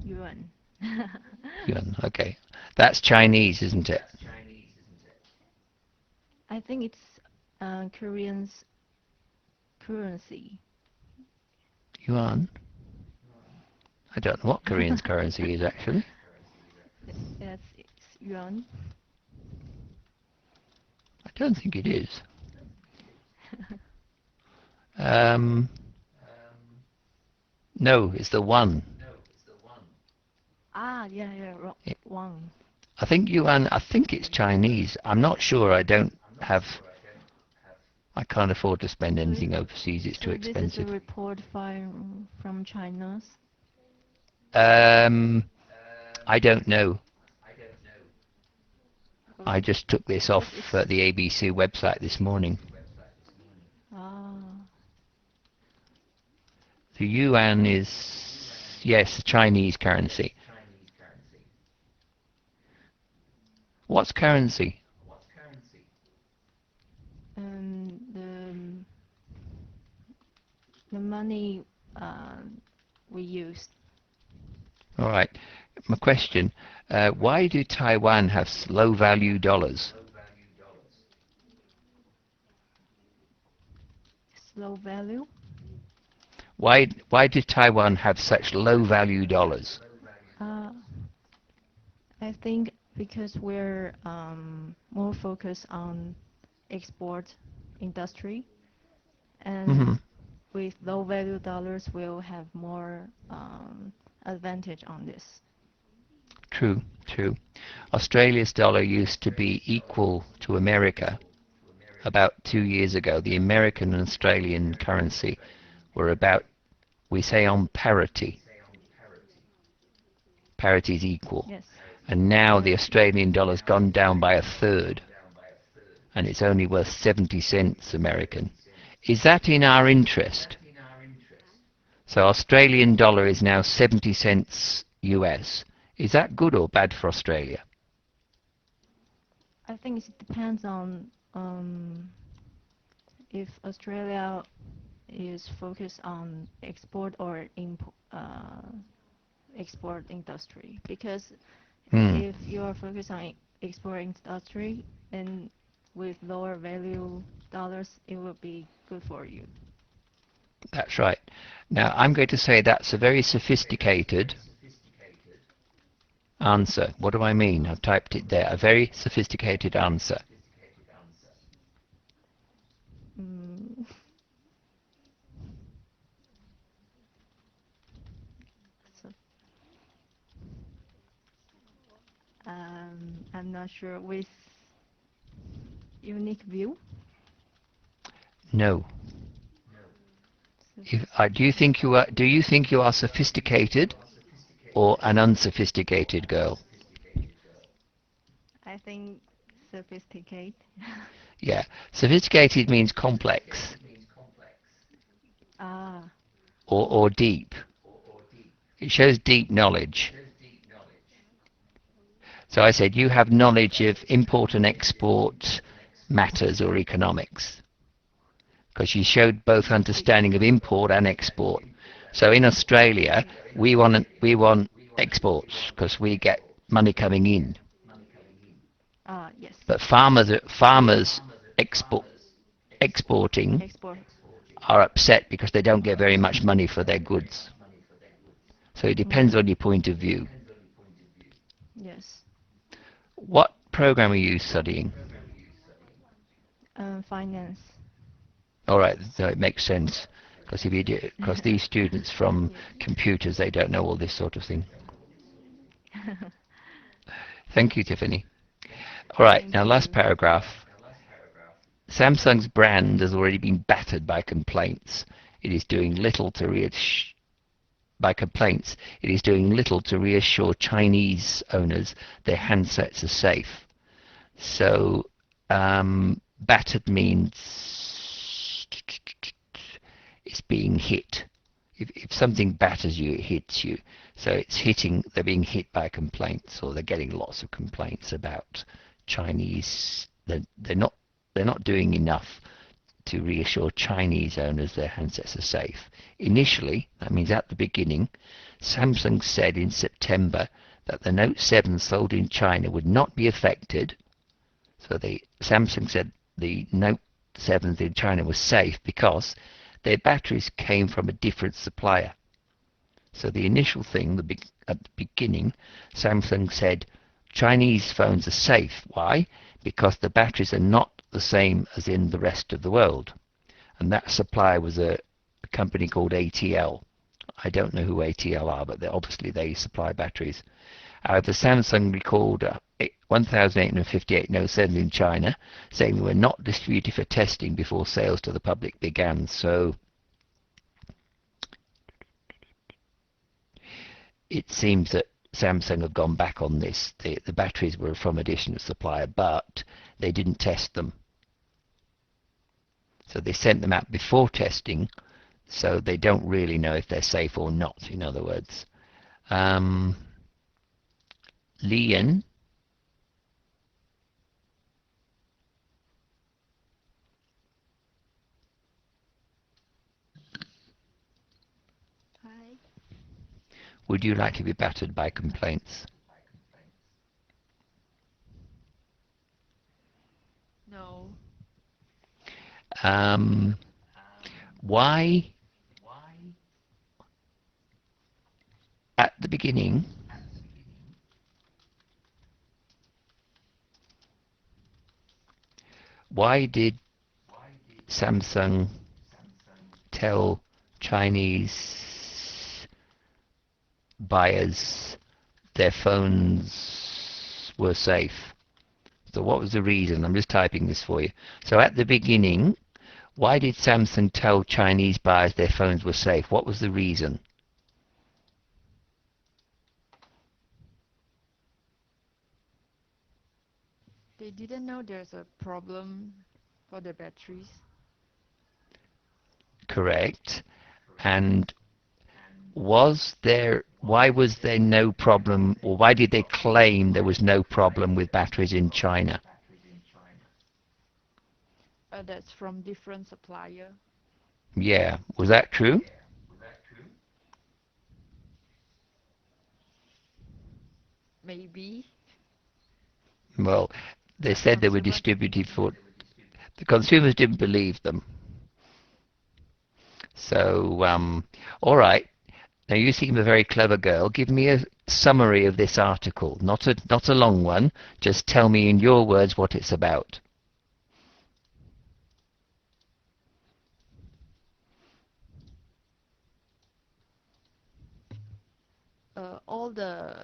Yuan. Yuan. Okay. That's Chinese, isn't it? I think it's Korean's currency. Yuan. I don't know what Korean's currency is actually. Yes, it's yuan. I don't think it is. No, it's the one. Yeah, wrong. I think yuan. I think it's Chinese. I'm not sure. I can't afford to spend anything overseas. It's too So this is expensive. a report from China's. I don't know. I Okay. just took this off the ABC website this morning. Ah, The yuan is, yes, Chinese currency. What's currency? the money we use. All right. My question, why do Taiwan have low-value dollars? Low value. Why do Taiwan have such low-value dollars? I think because we're more focused on export industry, and with low value dollars, we'll have more advantage on this. True, true. Australia's dollar used to be equal to America about 2 years ago. The American and Australian currency were about, we say, on parity. Parity is equal. Yes. And now the Australian dollar's gone down by a third, and it's only worth 70 cents American. Is that in our interest? So Australian dollar is now 70 cents US. Is that good or bad for Australia? I think it depends on if Australia is focused on export or export industry. Because if you are focused on export industry, then with lower value dollars, it will be good for you. That's right. Now I'm going to say that's a very sophisticated answer. What do I mean? I've typed it there. A very sophisticated answer. So, I'm not sure with unique view. No. Do you think you are sophisticated or an unsophisticated girl? I think sophisticated. Yeah. Sophisticated means complex. Or deep. It shows deep knowledge. So I said you have knowledge of import and export matters or economics. Because you showed both understanding of import and export. So in Australia, we want exports because we get money coming in. Yes. But farmers exporting are upset because they don't get very much money for their goods. So it depends on your point of view. Yes. What program are you studying? Finance. All right, so it makes sense because these students from computers, they don't know all this sort of thing. Thank you, Tiffany. All right, now last paragraph. Samsung's brand has already been battered by complaints. It is doing little to reassure Chinese owners their handsets are safe. So battered means it's being hit. if something batters you, it hits you. So it's hitting, they're being hit by complaints, or they're getting lots of complaints about Chinese. They're not doing enough to reassure Chinese owners their handsets are safe. Initially, that means at the beginning, Samsung said in September that the Note 7 sold in China would not be affected. So Samsung said the Note 7s in China were safe because their batteries came from a different supplier. So the initial thing, at the beginning, Samsung said Chinese phones are safe. Why? Because the batteries are not the same as in the rest of the world. And that supplier was a company called ATL. I don't know who ATL are, but obviously they supply batteries. However, Samsung recalled 1,858 Note 7s in China, saying they were not distributed for testing before sales to the public began. So it seems that Samsung have gone back on this. The batteries were from a different supplier, but they didn't test them. So they sent them out before testing, so they don't really know if they're safe or not, in other words. Lian. Hi. Would you like to be battered by complaints? No. Why, at the beginning, why did Samsung tell Chinese buyers their phones were safe? So what was the reason? I'm just typing this for you. So at the beginning, why did Samsung tell Chinese buyers their phones were safe? What was the reason? They didn't know there's a problem for the batteries. Correct. And why was there no problem, or why did they claim there was no problem with batteries in China? That's from different supplier. Yeah, was that true? Maybe. Well, they said they were distributed for... The consumers didn't believe them. So, all right. Now you seem a very clever girl. Give me a summary of this article. Not a long one. Just tell me in your words what it's about. All the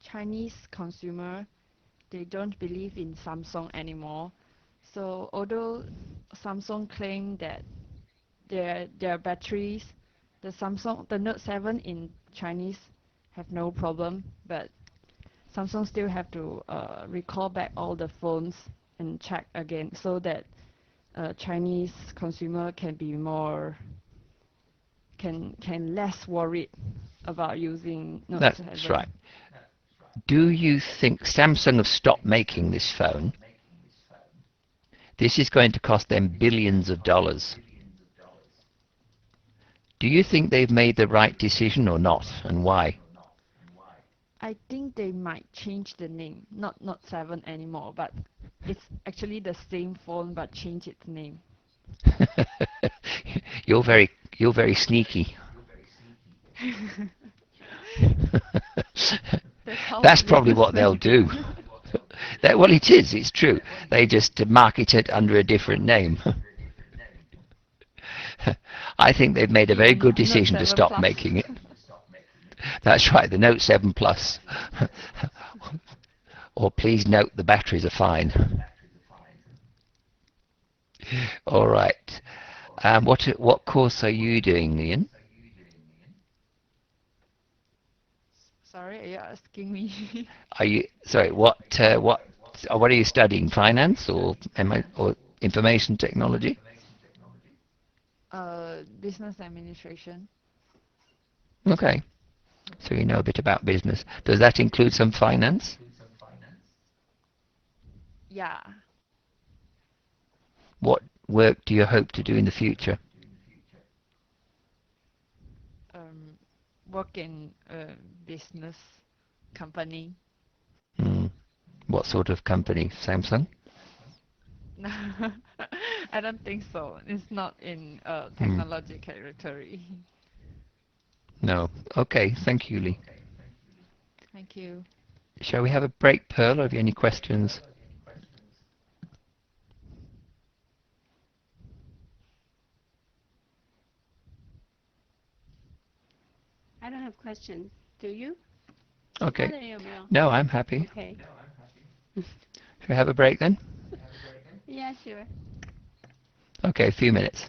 Chinese consumer, they don't believe in Samsung anymore. So although Samsung claim that their batteries, the Note 7 in Chinese have no problem, but Samsung still have to recall back all the phones and check again so that Chinese consumer can be more can less worried about using Note 7. That's right. Do you think Samsung have stopped making this phone? This is going to cost them billions of dollars. Do you think they've made the right decision or not, and why? I think they might change the name, not Note 7 anymore, but it's actually the same phone but change its name. You're very sneaky. That's probably what they'll do. Well, it's true. They just market it under a different name. I think they've made a very good decision to stop making it. That's right, the Note 7 Plus. Or please note the batteries are fine. All right. What course are you doing, Ian? Sorry, are you asking me? What are you studying? Finance or information technology? Business administration. Okay. So you know a bit about business. Does that include some finance? Yeah. What work do you hope to do in the future? Work in a business company. Hmm. What sort of company? Samsung? I don't think so. It's not in Hmm. technology territory. No. Okay. Thank you, Lee. Thank you. Shall we have a break, Pearl? Have you any questions? I don't have questions. Do you? Okay. Mandarin No, I'm happy. Okay. Shall we have a break then? Yeah, sure. Okay, a few minutes.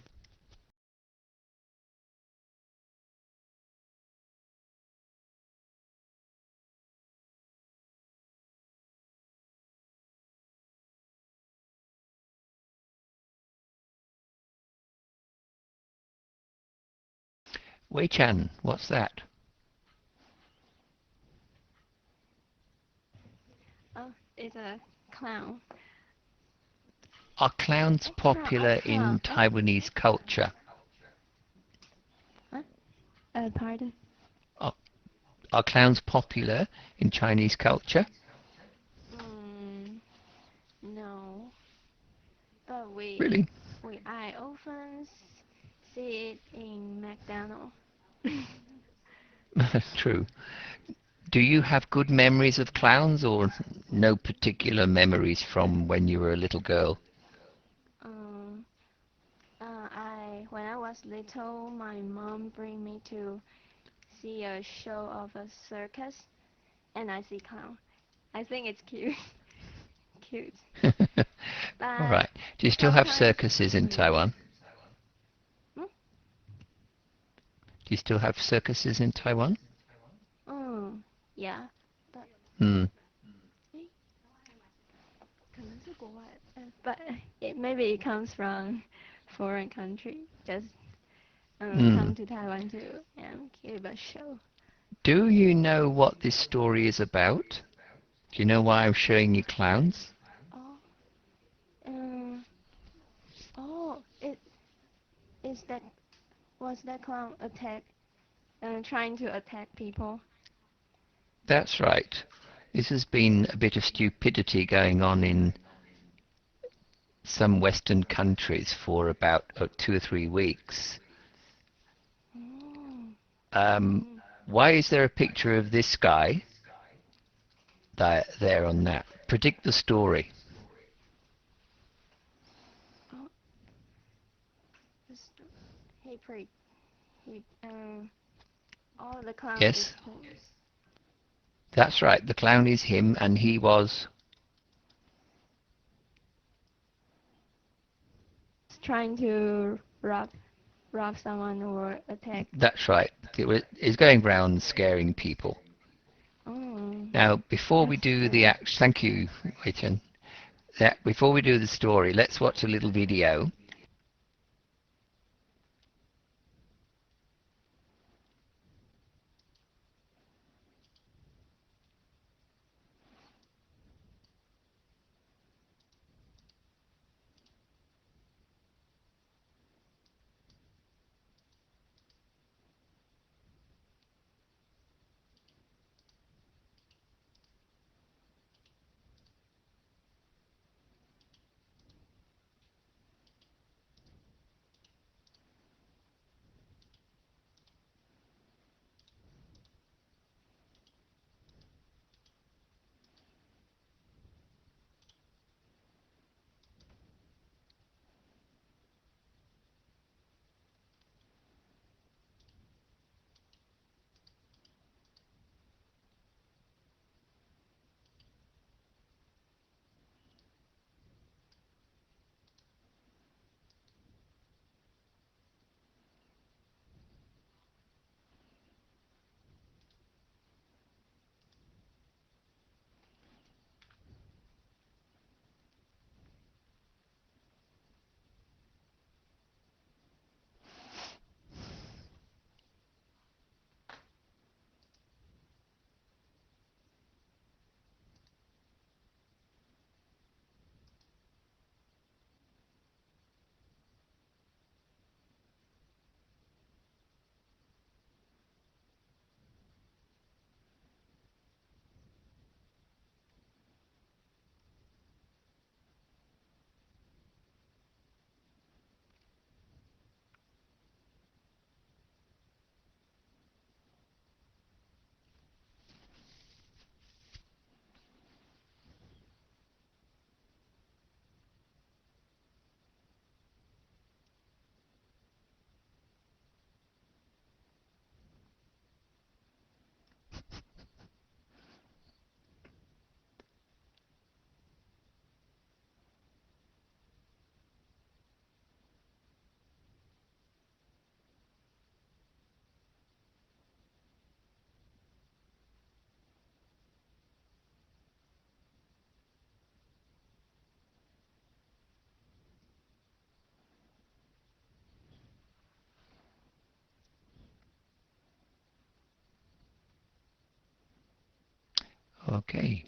Wei Chan, what's that? Oh, it's a clown. Are clowns popular in Taiwanese culture? Huh? Pardon? Are clowns popular in Chinese culture? No, but Really? I often see it in McDonald's. True. Do you have good memories of clowns or no particular memories from when you were a little girl? When I was little, my mom bring me to see a show of a circus, and I see clown. I think it's cute. Cute. All But right. Do you still have sometimes, circuses in Taiwan? hmm? Do you still have circuses in Taiwan? Yeah, but Hmm. but maybe it comes from foreign country. Just Hmm. come to Taiwan to give a show. Do you know what this story is about? Do you know why I'm showing you clowns? Oh, um, it is that was that clown trying to attack people. That's right. This has been a bit of stupidity going on in some Western countries for about 2 or 3 weeks. Oh. Why is there a picture of this guy there on that? Predict the story. Oh, he pre he all the clown is Yes, him. that's right. The clown is him, and he was. Trying to rob someone or attack. That's right. He's going round scaring people. Oh, Now, before we that's do the strange. act, thank you, Weichen. Before we do the story, let's watch a little video. Okay.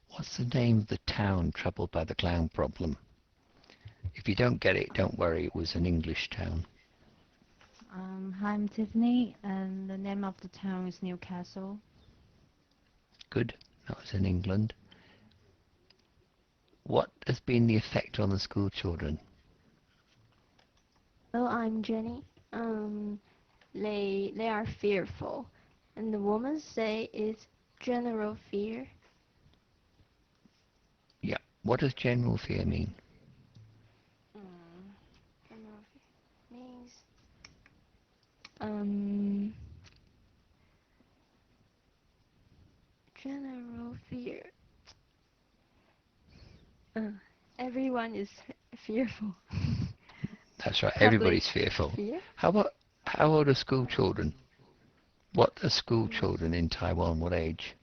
What's the name of the town troubled by the clown problem? If you don't get it, don't worry, it was an English town. Hi, I'm Tiffany, and the name of the town is Newcastle. Good, that was in England. What has been the effect on the school children? Well, I'm Jenny. They are fearful, and the woman say it's general fear. Yeah, what does general fear mean? General fear means general fear. Everyone is fearful. That's right, Public everybody's fearful. fear? How old are school children? What are school children in Taiwan? What age?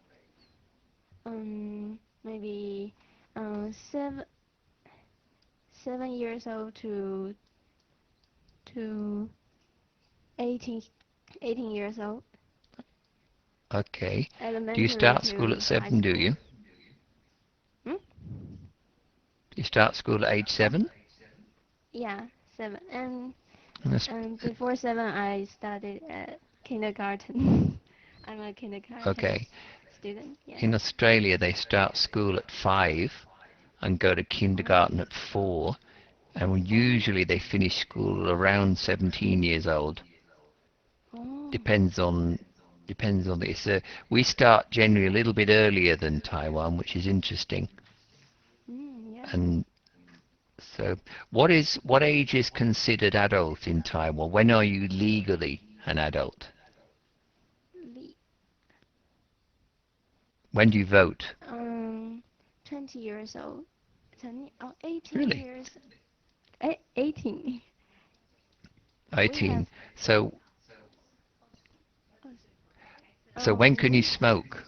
Maybe 7 years old to 18 years old. Okay. Do you Elementary start school to at high 7, do school. you? You start school at age 7? Yeah, 7. And That's- before 7, I studied at kindergarten. I'm a kindergarten Okay. student. Yeah. In Australia, they start school at 5 and go to kindergarten at 4, and usually they finish school around 17 years old. Oh. Depends on this. We start generally a little bit earlier than Taiwan, which is interesting. Yeah. And so, what age is considered adult in Taiwan? When are you legally an adult? When do you vote? 20 years old. 18 Really? years. 18. 18. So Oh, when can you smoke?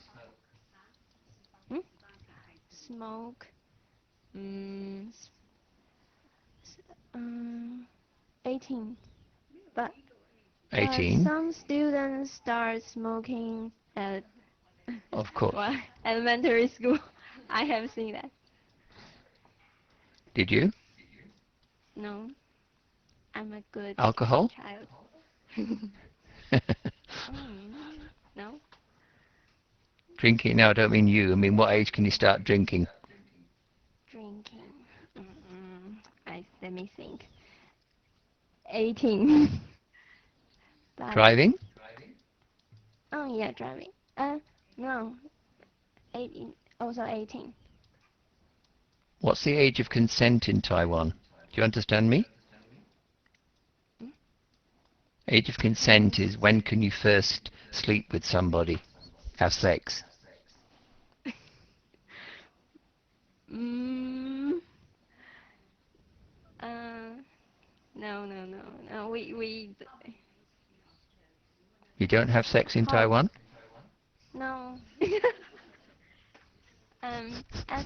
Smoke. 18. But 18. some students start smoking at Of course. elementary school. I have seen that. Did you? No, I'm a good Alcohol? child. No. Drinking? No, I don't mean you. I mean, what age can you start drinking? Drinking. Let me think. 18. But, Driving? oh yeah, driving. No. 18. Also 18. What's the age of consent in Taiwan? Do you understand me? Age of consent is when can you first sleep with somebody, have sex? No. We. You don't have sex in Taiwan? No.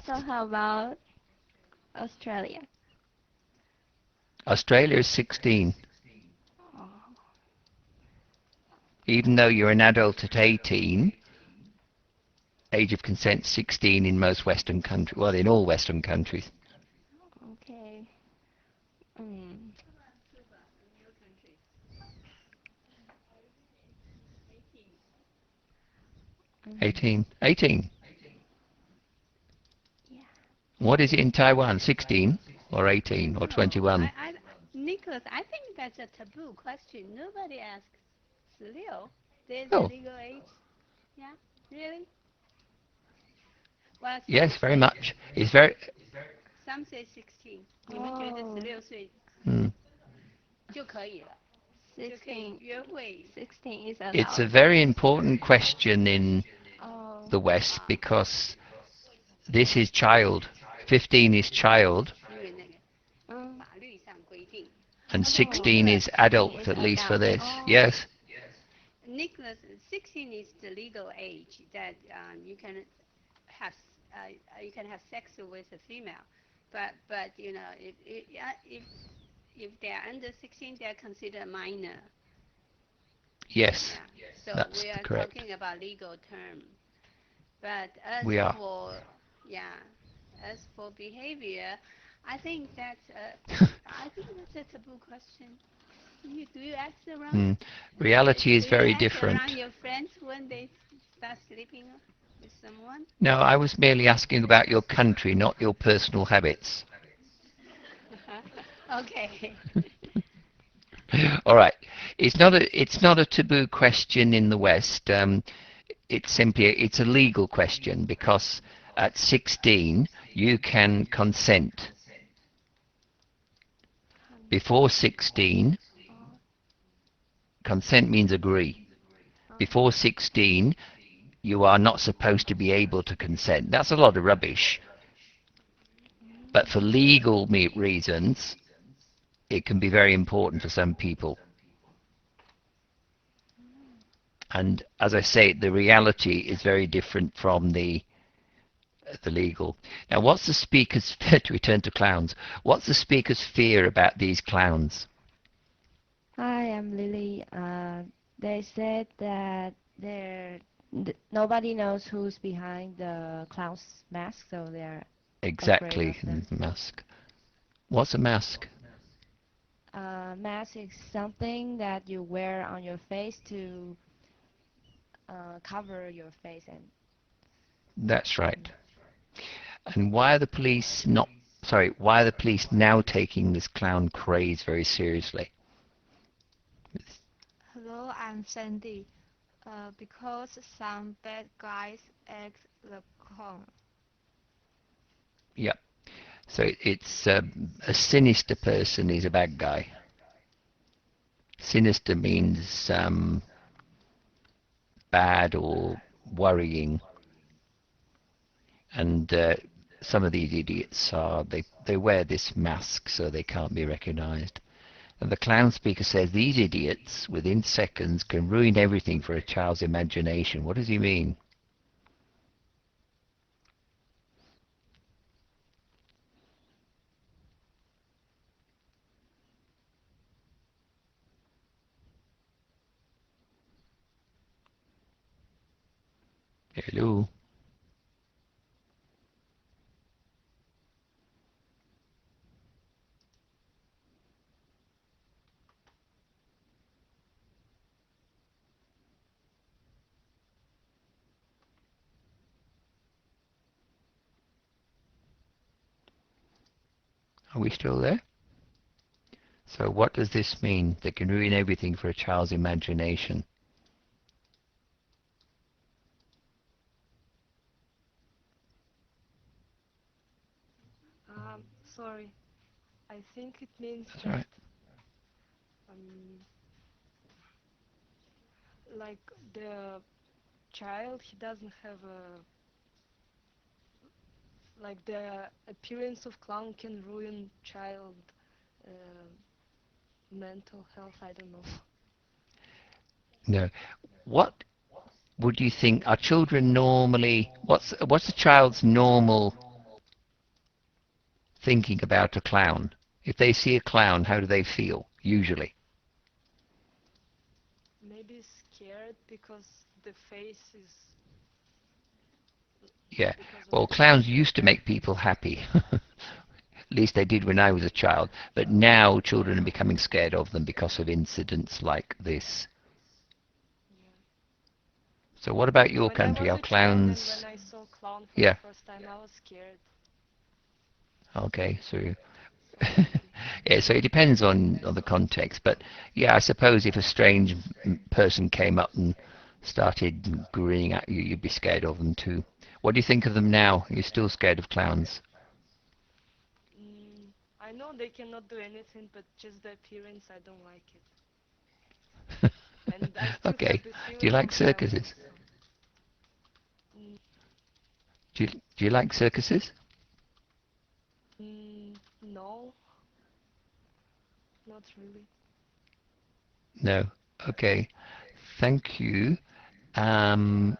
So how about Australia? Australia is 16. Oh. Even though you're an adult at 18, age of consent 16 in most Western countries. Well, in all Western countries. Okay. 18. 18. Yeah. What is it in Taiwan? 16 or 18 or 21? Nicholas, I think that's a taboo question. Nobody asks 16. There's a Oh, legal age. Yeah, really? Well, yes, very much. It's very. some say 16. 你们觉得16岁 Hmm. 就可以了，就可以 16. 约会。 16 is allowed. It's a very important question in Oh. the West because this is child. 15 is child 因为那个法律上规定。and 16 is adult, at least for this. Yes. Nicholas, 16 is the legal age that you can have sex with a female, but you know if they are under 16, they are considered minor. Yes, Yeah. So that's we are correct. talking about legal term. But as We are. for yeah, as for behavior, I think that's a taboo question. Do you ask around? Mm. Reality is Do you very ask around different. your friends when they start sleeping with someone? No, I was merely asking about your country, not your personal habits. Okay. All right. It's not a taboo question in the West. It's a legal question because at 16 you can consent. Before 16, consent means agree. Before 16, you are not supposed to be able to consent. That's a lot of rubbish. But for legal reasons, it can be very important for some people. And as I say, the reality is very different from the legal. Now, what's the speaker's to return to clowns? What's the speaker's fear about these clowns? Hi, I'm Lily. They said that nobody knows who's behind the clown's mask, so they're afraid Exactly, of them. mask. What's a mask? Mask is something that you wear on your face to cover your face and. That's right. And why are the police not? Sorry, why are the police now taking this clown craze very seriously? Hello, I'm Sandy. Because some bad guys act the clown. Yep. So it's a sinister person is a bad guy. Sinister means bad or worrying. And some of these idiots they wear this mask so they can't be recognized. And the clown speaker says these idiots within seconds can ruin everything for a child's imagination. What does he mean? Hello. Are we still there? So what does this mean? They can ruin everything for a child's imagination. Sorry. I think it means That's that right. um, like the child, he doesn't have a like the appearance of clown can ruin child uh, mental health. I don't know. No. What would you think are children normally what's a child's normal thinking about a clown? If they see a clown, how do they feel usually? Maybe scared because the face is Yeah. because of Well, the clowns face. used to make people happy. At least they did when I was a child. But now children are becoming scared of them because of incidents like this. Yeah. So what about your When I country? was Are a child and when clowns? I saw clown for the Yeah. first time, I was scared. Okay. So So maybe. yeah. So it depends on the context. But yeah, I suppose if a strange person came up and started grinning at you, you'd be scared of them too. What do you think of them now? Are you still scared of clowns? I know they cannot do anything, but just the appearance, I don't like it. And I still have Okay. this Do you feeling from like childhood. circuses? So. Mm, Do you like circuses? no, not really. No. Okay. Thank you. Um,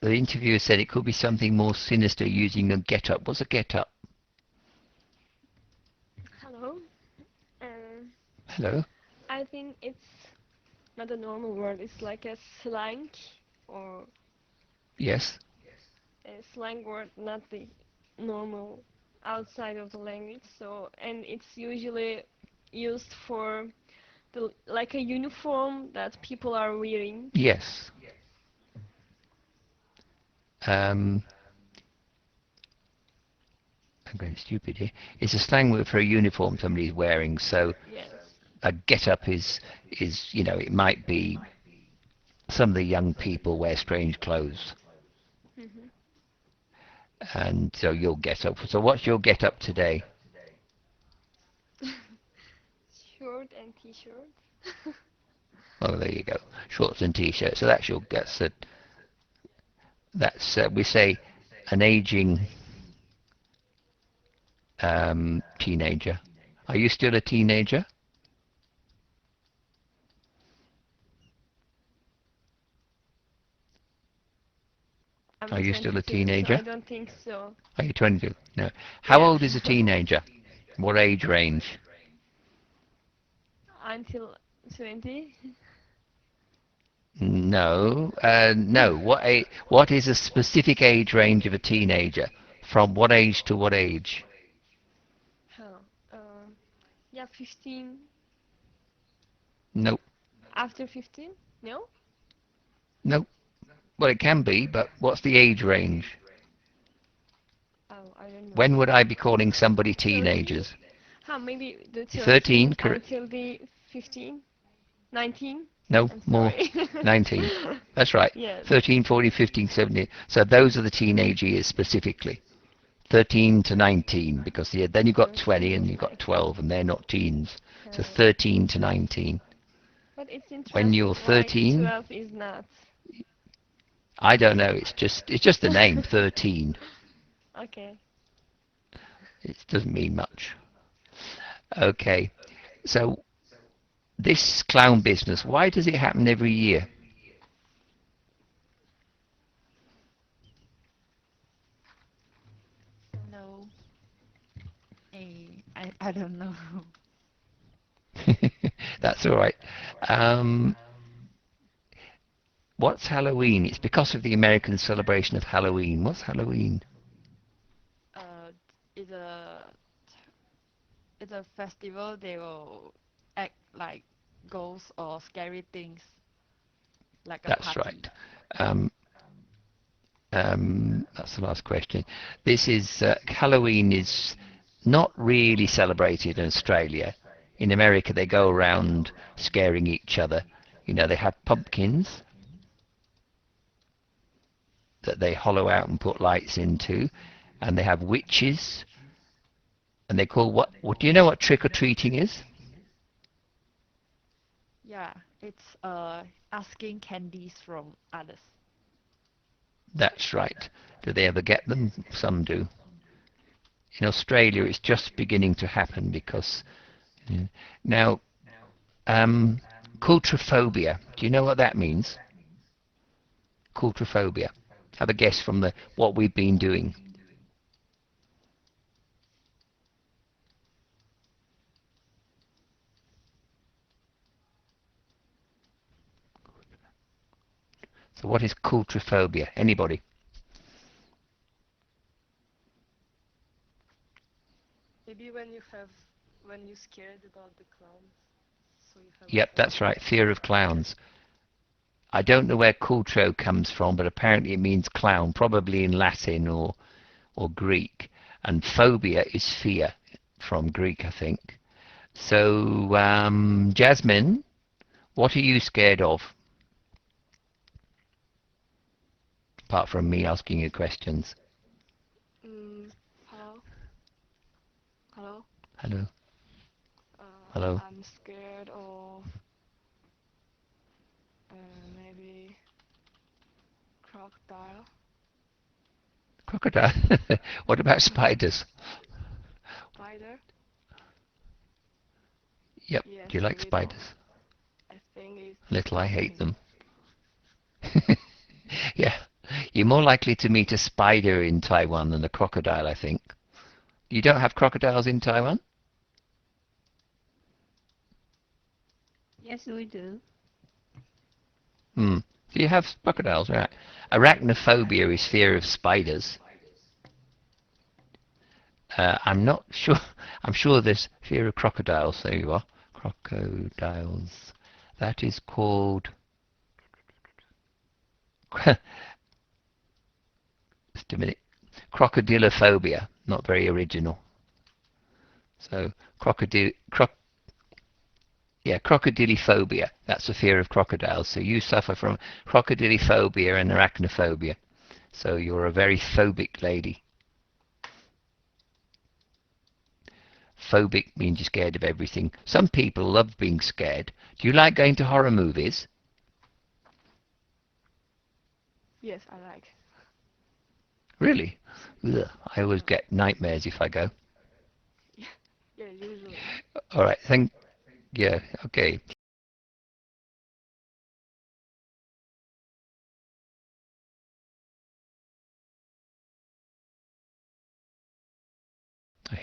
the interviewer said it could be something more sinister using a get-up. What's a get-up? Hello. Uh, Hello? I think it's not a normal word. It's like a slang or Yes. a slang word, not the normal outside of the language. So, and it's usually used for the like a uniform that people are wearing. Yes. I'm going stupid here. It's a slang word for a uniform somebody's wearing. So Yes. a get-up is you know, it might be some of the young people wear strange clothes, Hmm. and so you'll get up. So what's your get up today? Short and t-shirt. Oh, there you go. Shorts and t-shirts. So that's your guess. That's we say an aging teenager. Are you still a teenager? I'm Are you still a 22, so teenager? I don't think so. Are you 22? No. How Yeah. old is a teenager? What age range? Until 20. No. No. What is a specific age range of a teenager? From what age to what age? How? Yeah, 15. Nope. After 15? No? Nope. Well, it can be, but what's the age range? Oh, I don't know. When would I be calling somebody 13? teenagers? How? Maybe the 13, 13 correct? until the 15? 19? No, I'm more. sorry. 19. That's right. Yes. 13, 14, 15, 17. So those are the teenage years specifically. 13 to 19, because then you've got 20 13 and to you've got 19. 12, and they're not teens. So Oh. 13 to 19. But it's When interesting you're why 13, 12 is not. I don't know. It's just the name 13. Okay. It doesn't mean much. Okay. So this clown business, why does it happen every year? No. I don't know. That's all right. What's Halloween? It's because of the American celebration of Halloween. What's Halloween? Uh, it's a it's a festival. They will act like ghosts or scary things, like a That's party. right. Um, that's the last question. This is Halloween is not really celebrated in Australia. In America, they go around scaring each other. You know, they have pumpkins that they hollow out and put lights into, and they have witches, and they call what do you know what trick or treating is? Yeah, it's asking candies from others. That's right. Do they ever get them? Some do. In Australia, it's just beginning to happen because now cultrophobia. Do you know what that means? Cultrophobia. Have a guess from the what we've been doing. So what is cultrophobia? Anybody? Maybe when you're scared about the clowns, so you have a Yep, that's phobia. right. Fear of clowns. I don't know where cultro comes from, but apparently it means clown, probably in Latin or Greek. And phobia is fear from Greek, I think. So, Jasmine, what are you scared of? Apart from me asking you questions. Hello? Hello? Hello. Hello. I'm scared of maybe crocodile. Crocodile. What about spiders? Spider? Yep. Yes, Do you a like little. spiders? I think it's Little, I hate something. them. Yeah. You're more likely to meet a spider in Taiwan than a crocodile, I think. You don't have crocodiles in Taiwan? Yes, we do. Do you have crocodiles? Right. Arachnophobia is fear of spiders. I'm not sure. I'm sure there's fear of crocodiles. There you are. Crocodiles. That is called. Just a minute. Crocodilophobia. Not very original. So crocodilophobia. That's the fear of crocodiles. So you suffer from crocodilophobia and arachnophobia. So you're a very phobic lady. Phobic means you're scared of everything. Some people love being scared. Do you like going to horror movies? Yes, I like. Really? Ugh, I always get nightmares if I go. Yeah, usually. All right, yeah, okay.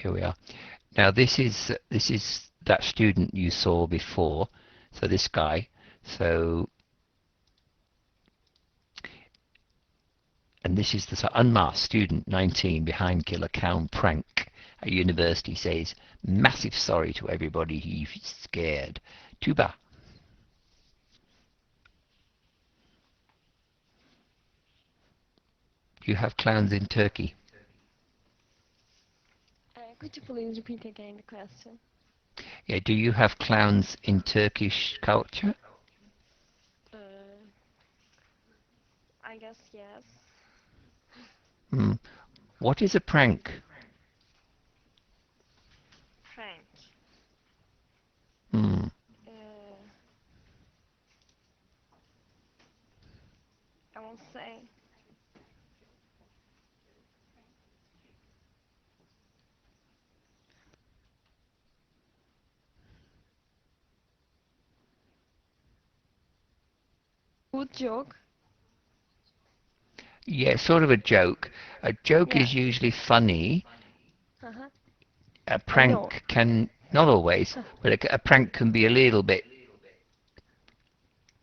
Here we are. Now this is that student you saw before. So this guy. So and this is the unmasked student 19 behind killer clown prank at university says massive sorry to everybody he's scared. Tuba. You have clowns in Turkey. Could you please repeat again the question? Yeah, do you have clowns in Turkish culture? I guess yes. What is a prank? Prank. I won't say. Good joke. Yeah, sort of a joke. A joke Yeah. is usually funny. Uh-huh. A prank can, not always, but a prank can be a little bit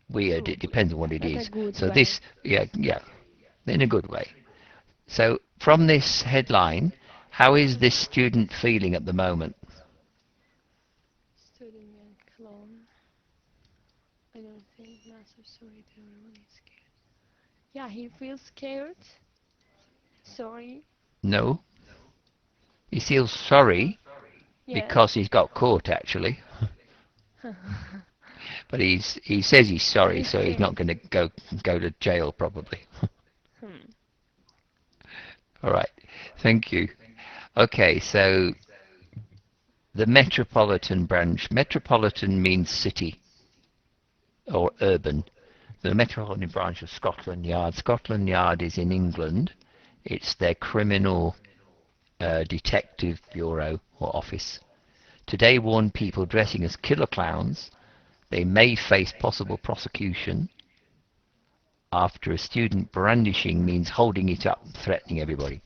weird. It depends on what it But a is. good So way. this, yeah, in a good way. So from this headline, how is this student feeling at the moment? Student and clone. I don't think massive sorry to everyone is scared. Yeah, he feels scared. Sorry. No. He feels sorry Yes. because he's got caught actually. But he says he's sorry, He's so he's scared. not going to go to jail probably. All right, thank you. Okay, so the metropolitan branch. Metropolitan means city or urban. The metropolitan branch of Scotland Yard. Scotland Yard is in England. It's their criminal detective bureau or office. Today warned people dressing as killer clowns they may face possible prosecution after a student brandishing means holding it up, threatening everybody.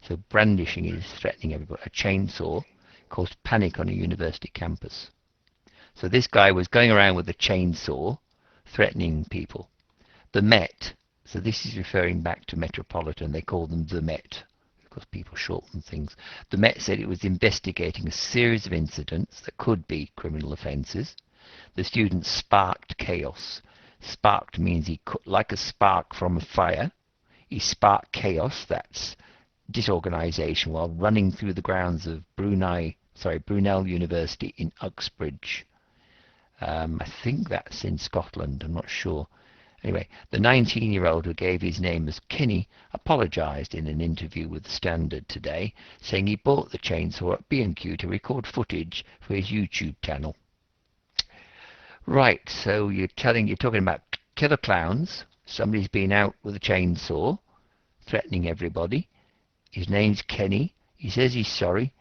So brandishing is threatening everybody. A chainsaw caused panic on a university campus. So this guy was going around with a chainsaw, threatening people. The Met, so this is referring back to Metropolitan, they call them the Met, because people shorten things. The Met said it was investigating a series of incidents that could be criminal offences. The students sparked chaos. Sparked means he cut like a spark from a fire. He sparked chaos, that's disorganisation, while running through the grounds of Brunel University in Uxbridge. I think that's in Scotland, I'm not sure. Anyway, the 19-year-old who gave his name as Kenny apologised in an interview with the Standard today, saying he bought the chainsaw at B&Q to record footage for his YouTube channel. Right, so you're talking about killer clowns. Somebody's been out with a chainsaw, threatening everybody. His name's Kenny. He says he's sorry,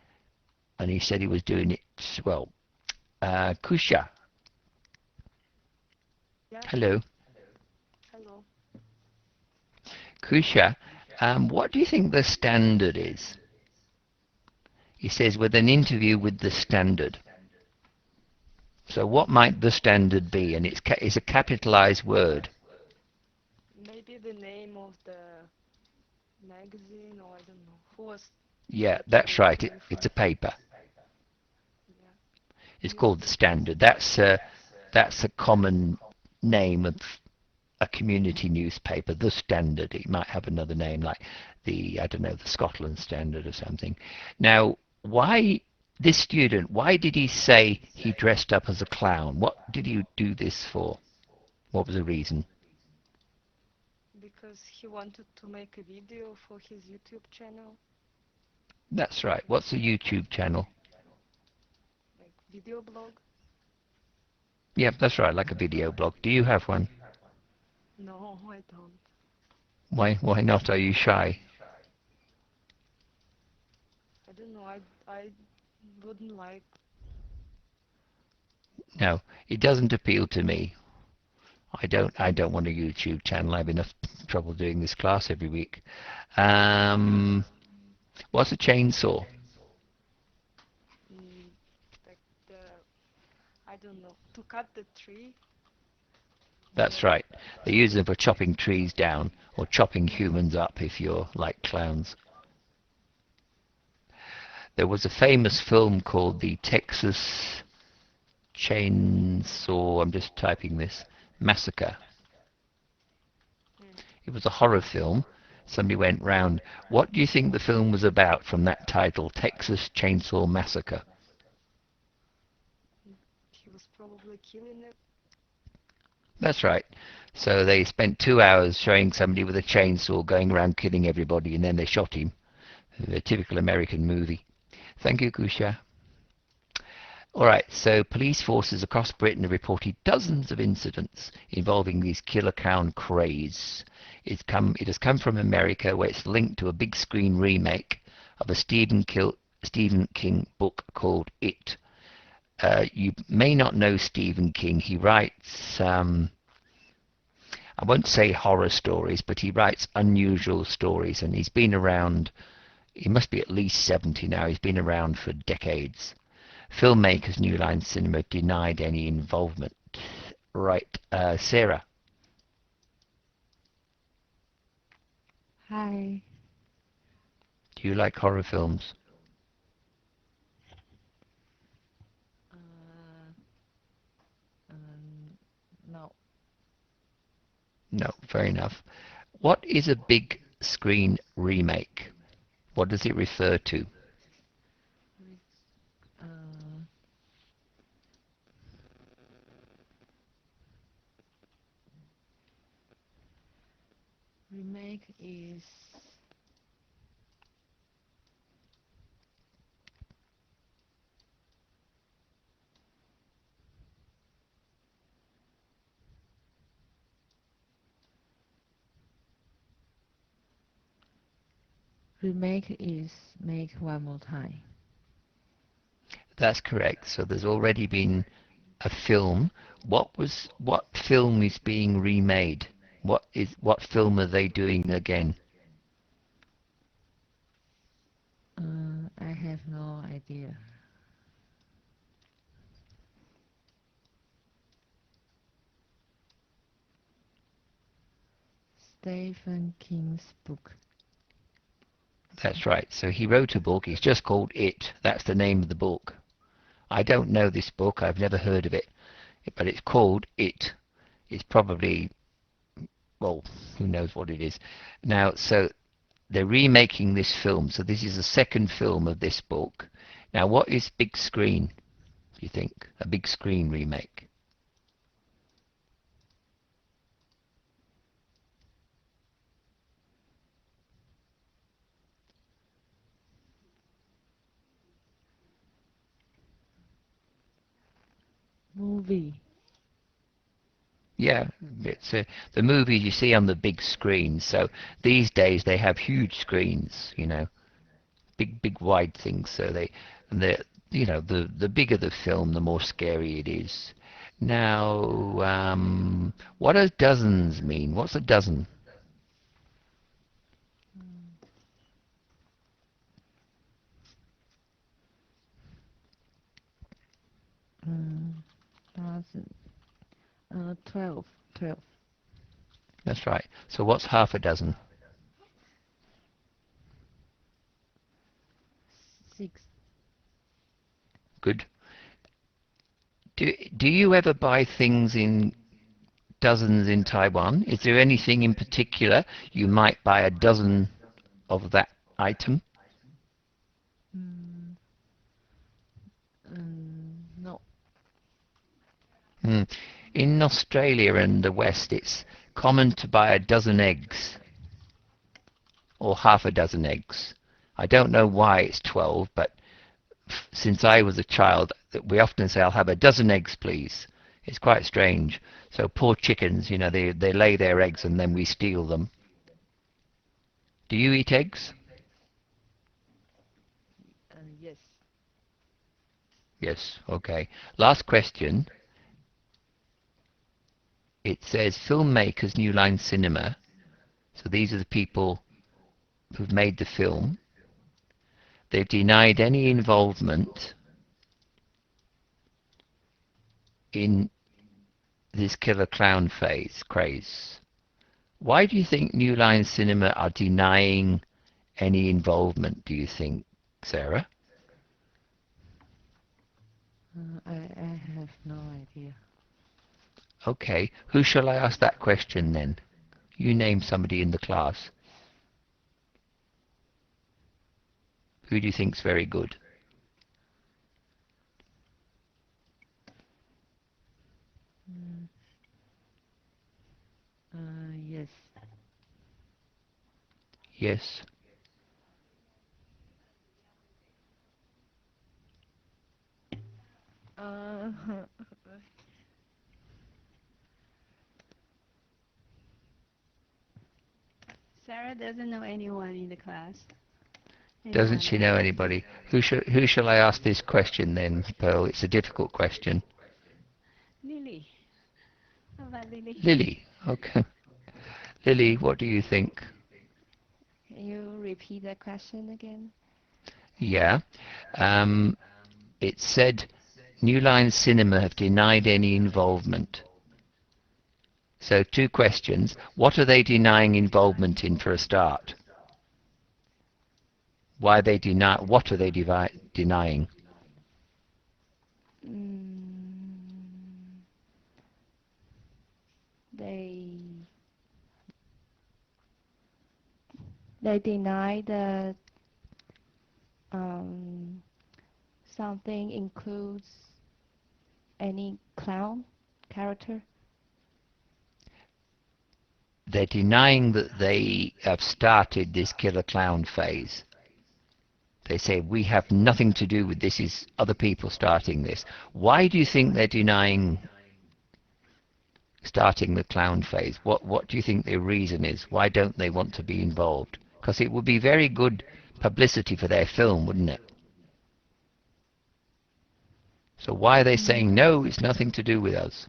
and he said he was doing it well. Kusha. Yeah. Hello. Hello. Kusha, what do you think the Standard is? He says with an interview with the Standard. So what might the Standard be? And it's a capitalized word. the name of the magazine, or I don't know who was. Yeah, that's right. It's a paper. Yeah. It's called the Standard. That's a common name of a community newspaper, the Standard. It might have another name like the, I don't know, the Scotland Standard or something. Now, why this student, why did he say he dressed up as a clown? What did he do this for? What was the reason? Because he wanted to make a video for his YouTube channel, That's right. What's the YouTube channel? like video blog. Yeah, that's right, like a video blog. Do you have one? No, I don't. Why not? Are you shy? I don't know. I wouldn't like. No, it doesn't appeal to me. I don't want a YouTube channel. I have enough trouble doing this class every week. What's a chainsaw? Like the, I don't know, to cut the tree. That's right. They use them for chopping trees down or chopping humans up if you're like clowns. There was a famous film called the Texas Chainsaw, I'm just typing this, Massacre. It was a horror film. Somebody went round. What do you think the film was about from that title, Texas Chainsaw Massacre? He was probably killing it. That's right. So they spent 2 hours showing somebody with a chainsaw going around killing everybody, and then they shot him. A typical American movie. Thank you, Kusha. All right, so police forces across Britain have reported dozens of incidents involving these killer clown craze. It has come from America, where it's linked to a big screen remake of a Stephen King book called It. You may not know Stephen King. He writes, I won't say horror stories, but he writes unusual stories, and he's been around, he must be at least 70 now. He's been around for decades. Filmmakers New Line Cinema denied any involvement. Right, Sarah. Hi. Do you like horror films? No. No, fair enough. What is a big screen remake? What does it refer to? Remake is make one more time. That's correct. So there's already been a film. What film is being remade? What film are they doing again? I have no idea. Stephen King's book. That's right. So he wrote a book. It's just called It. That's the name of the book. I don't know this book. I've never heard of it. But it's called It. It's probably, well, who knows what it is. Now, so they're remaking this film. So this is the second film of this book. Now, what is big screen, do you think? A big screen remake? Movie. Yeah, it's the movies you see on the big screen. So these days they have huge screens, big wide things. So the bigger the film, the more scary it is. Now, what does dozens mean? What's a dozen? Dozen. 12. 12. That's right. So what's half a dozen? 6. Good. Do you ever buy things in dozens in Taiwan? Is there anything in particular you might buy a dozen of that item? No. In Australia and the West, it's common to buy a dozen eggs or half a dozen eggs. I don't know why it's 12, but since I was a child, we often say, I'll have a dozen eggs, please. It's quite strange. So poor chickens, you know, they lay their eggs and then we steal them. Do you eat eggs? Yes. Yes, okay. Last question. It says filmmakers New Line Cinema. So these are the people who've made the film. They've denied any involvement in this killer clown craze. Why do you think New Line Cinema are denying any involvement, do you think, Sarah? I have no idea. Okay, who shall I ask that question then? You name somebody in the class. Who do you think's very good? Yes. Yes. Sarah doesn't know anyone in the class. Doesn't she know anybody? Who shall I ask this question then, Pearl? It's a difficult question. Lily. How about Lily? Lily. Okay. Lily, what do you think? Can you repeat that question again? Yeah. It said New Line Cinema have denied any involvement. So 2 questions. What are they denying involvement in for a start? Why they deny? What are they denying? They deny that something includes any clown character. They're denying that they have started this killer clown phase. They say, we have nothing to do with this, is other people starting this. Why do you think they're denying starting the clown phase? What do you think their reason is? Why don't they want to be involved? Because it would be very good publicity for their film, wouldn't it? So why are they saying, no, it's nothing to do with us?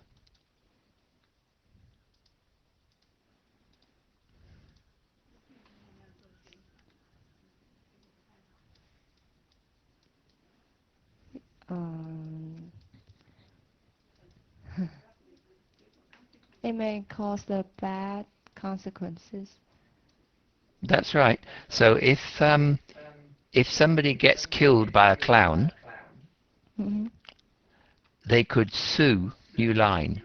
It may cause the bad consequences. That's right. So if somebody gets killed by a clown, they could sue New Line.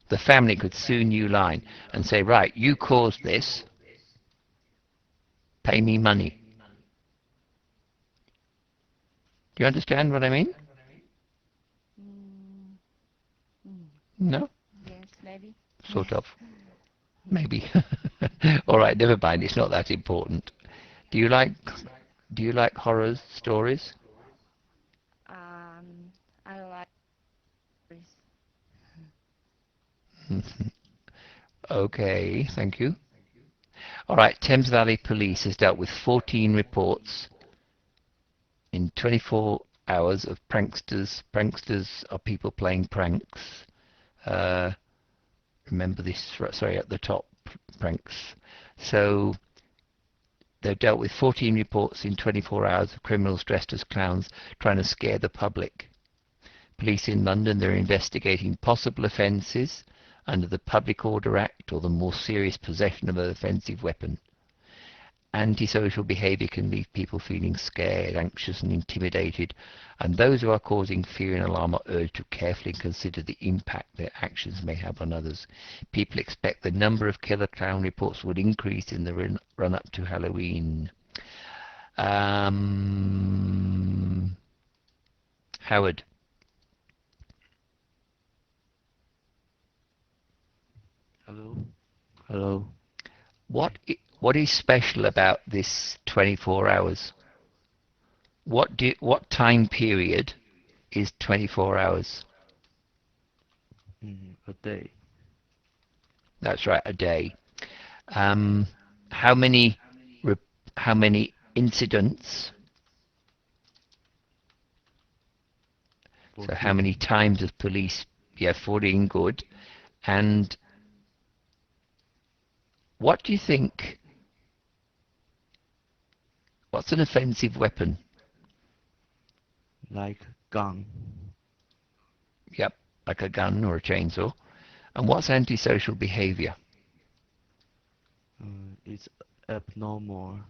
The family could sue New Line and say, right, you caused this, pay me money. Do you understand what I mean? No? Yes, maybe. Sort of. Maybe. All right, never mind. It's not that important. Do you like horror stories? I like Okay, thank you. All right, Thames Valley Police has dealt with 14 reports in 24 hours of pranksters. Pranksters are people playing pranks. Remember this, sorry, at the top, pranks. So they've dealt with 14 reports in 24 hours of criminals dressed as clowns trying to scare the public. Police in London, they're investigating possible offences under the Public Order Act or the more serious possession of an offensive weapon. Antisocial behavior can leave people feeling scared, anxious and intimidated, and those who are causing fear and alarm are urged to carefully consider the impact their actions may have on others. People expect the number of killer clown reports would increase in the run-up to Halloween. Howard. Hello? Hello? What is special about this 24 hours? What time period is 24 hours? A day. That's right, a day. How many incidents? 14. So how many times has police? Yeah, 14, good. And what do you think? What's an offensive weapon? Like gun. Yep, like a gun or a chainsaw. And what's antisocial behavior? It's abnormal.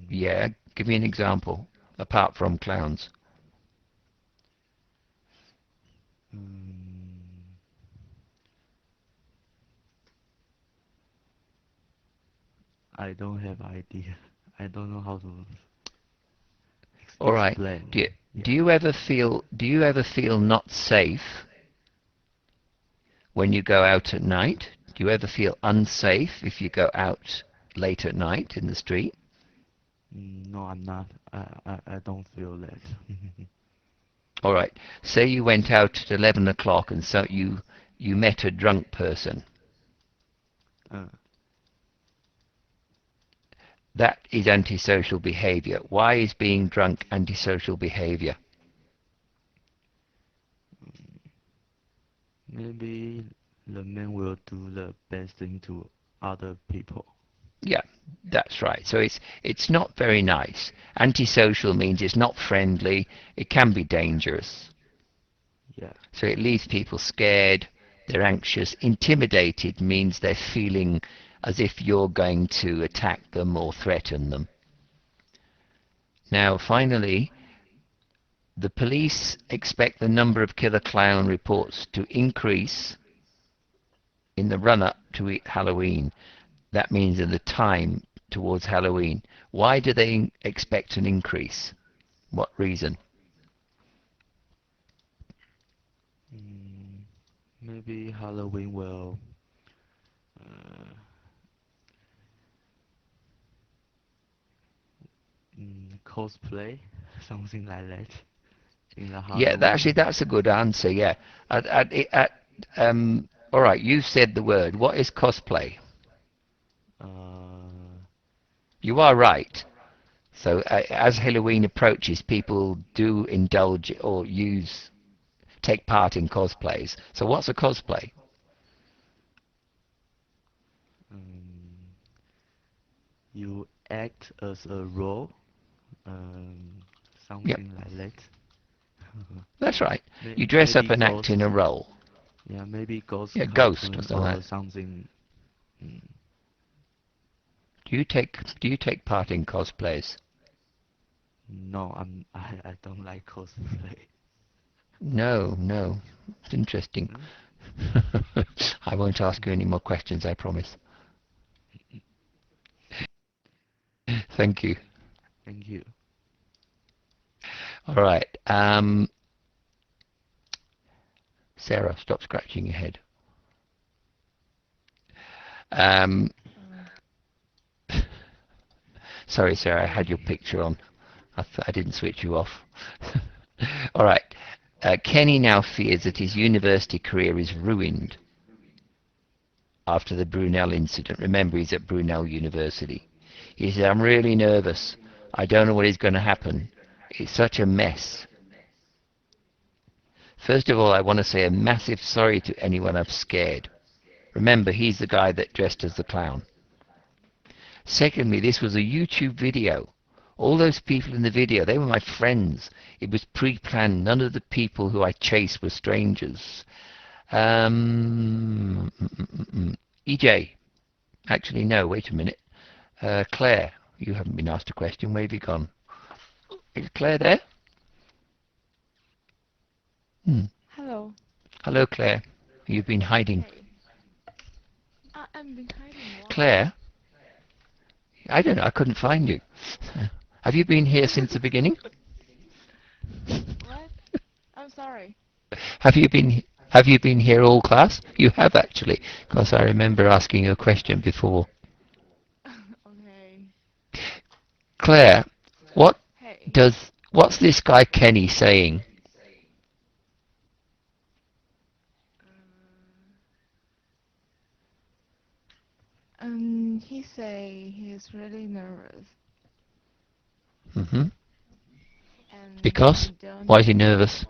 Yeah, give me an example, apart from clowns. I don't have idea. I don't know how to All right. explain. Do you ever feel not safe when you go out at night? Do you ever feel unsafe if you go out late at night in the street? No, I'm not. I don't feel that. All right. Say you went out at 11 o'clock and so you met a drunk person. That is antisocial behavior. Why is being drunk antisocial behavior? Maybe the man will do the best thing to other people. Yeah, that's right. So it's not very nice. Antisocial means it's not friendly. It can be dangerous. Yeah. So it leaves people scared. They're anxious. Intimidated means they're feeling as if you're going to attack them or threaten them. Now, finally, the police expect the number of killer clown reports to increase in the run-up to Halloween. That means in the time towards Halloween. Why do they expect an increase? What reason? Maybe Halloween will cosplay, something like that. In the Yeah, Halloween. that's a good answer. Yeah. All right, you said the word. What is cosplay? You are right. So as Halloween approaches, people do indulge or take part in cosplays. So what's a cosplay? You act as a role, something like that. That's right. You dress up and act in a role. Yeah, maybe ghost Yeah, cartoon ghost or something. or something. Do you take part in cosplays? No, I don't like cosplay. No. It's interesting. I won't ask you any more questions, I promise. Thank you. Thank you. All right. Sarah, stop scratching your head. Sorry, Sarah, I had your picture on. I didn't switch you off. All right. Kenny now fears that his university career is ruined after the Brunel incident. Remember, he's at Brunel University. He said, I'm really nervous. I don't know what is going to happen. It's such a mess. First of all, I want to say a massive sorry to anyone I've scared. Remember, he's the guy that dressed as the clown. Secondly, this was a YouTube video. All those people in the video, they were my friends. It was pre-planned. None of the people who I chased were strangers. EJ. Actually, no, wait a minute. Claire, you haven't been asked a question. Where have you gone? Is Claire there? Hello. Hello, Claire. You've been hiding. Hey. I've been hiding. What? Claire? I don't know. I couldn't find you. Have you been here since the beginning? What? I'm sorry. Have you been here all class? You have actually, because I remember asking you a question before. Okay. Claire, Hey. what's this guy Kenny saying? He say he's really nervous. Mm-hmm. And Because? he don't. Why is he nervous?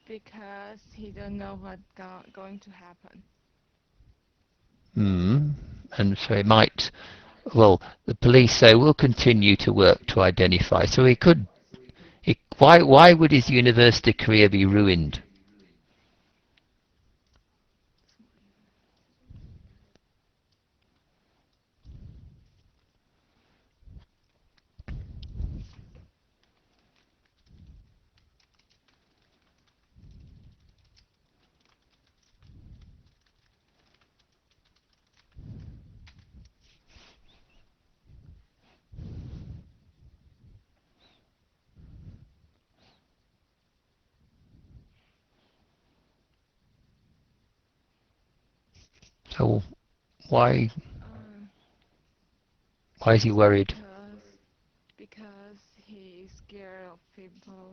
Because he don't know what's going to happen. And so it might. Well, the police say we'll continue to work to identify. So he could. Why would his university career be ruined? So why is he worried? Because he's scared of people.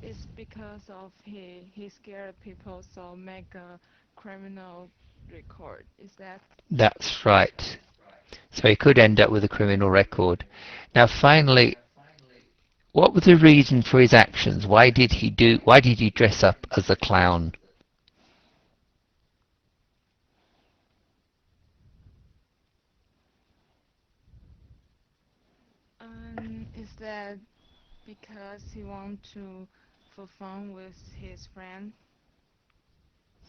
It's because of he's scared of people, so make a criminal record. Is that? That's right. So he could end up with a criminal record. Now, finally, what was the reason for his actions? Why did he dress up as a clown? Is that because he want to for fun with his friend?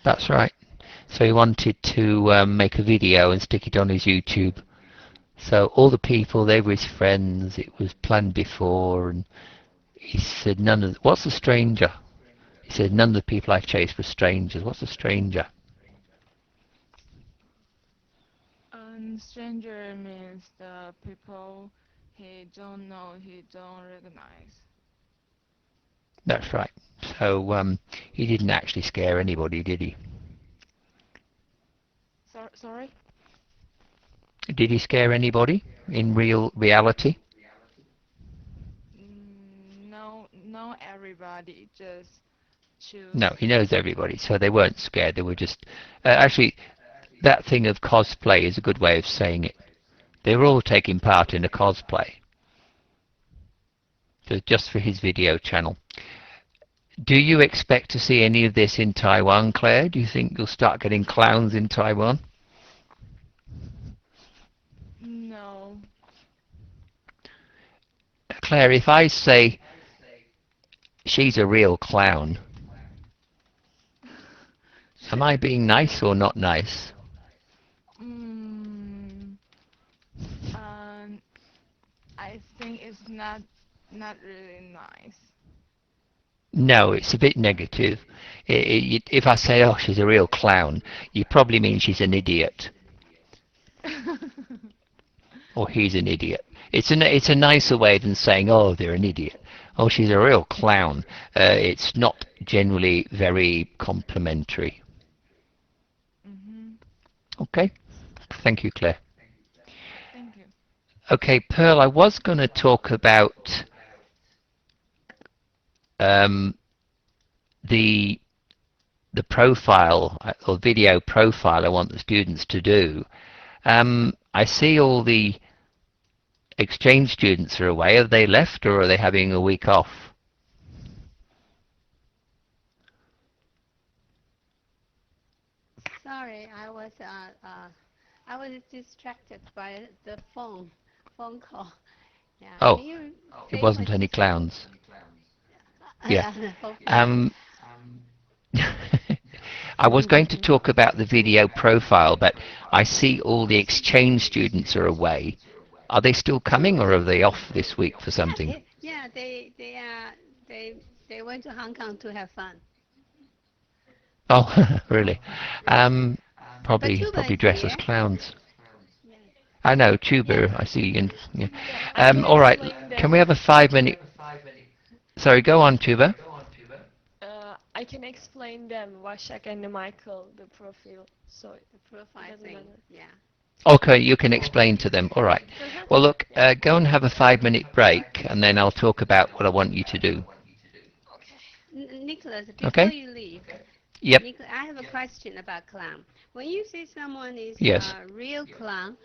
That's right. So he wanted to make a video and stick it on his YouTube. So all the people, they were his friends. It was planned before, and he said what's a stranger? He said none of the people I chased were strangers. What's a stranger? Stranger means the people he don't know, he don't recognize. That's right. So he didn't actually scare anybody, did he? Sorry? Did he scare anybody in reality? No, everybody just choose. No, he knows everybody, so they weren't scared. They were just actually that thing of cosplay is a good way of saying it. They were all taking part in a cosplay, so just for his video channel. Do you expect to see any of this in Taiwan, Claire? Do you think you'll start getting clowns in Taiwan? No. Claire, if I say she's a real clown, am I being nice or not nice? I think it's not really nice. No, it's a bit negative. If I say, oh, she's a real clown, you probably mean she's an idiot. Or he's an idiot. It's a nicer way than saying, oh, they're an idiot. Oh, she's a real clown. It's not generally very complimentary. Okay. Thank you, Claire. Thank you. Okay, Pearl, I was going to talk about the profile or video profile I want the students to do. I see all the exchange students are away. Have they left or are they having a week off? Sorry, I was I was distracted by the phone call. Yeah. Oh, Can you it say wasn't what any you said? clowns. Yeah. Hopefully. Um, I was going to talk about the video profile, but I see all the exchange students are away. Are they still coming, or are they off this week for something? Yeah, they went to Hong Kong to have fun. Oh, really? But Probably Tuba is dressed as here. clowns. Yeah. I know, Tuba, Yeah. I see. And, yeah. Yeah, I can All right, explain can we them. have a 5-minute... Sorry, go on, Tuba. I can explain them, Washak and Michael, the profile. So The profile it doesn't thing. matter. Yeah. Okay, you can explain to them. All right. Well, look, Yeah. go and have a 5-minute break, and then I'll talk about what I want you to do. Nicholas, before Okay? you leave, Yep. I have a question about clown. When you say someone is Yes. a real clown,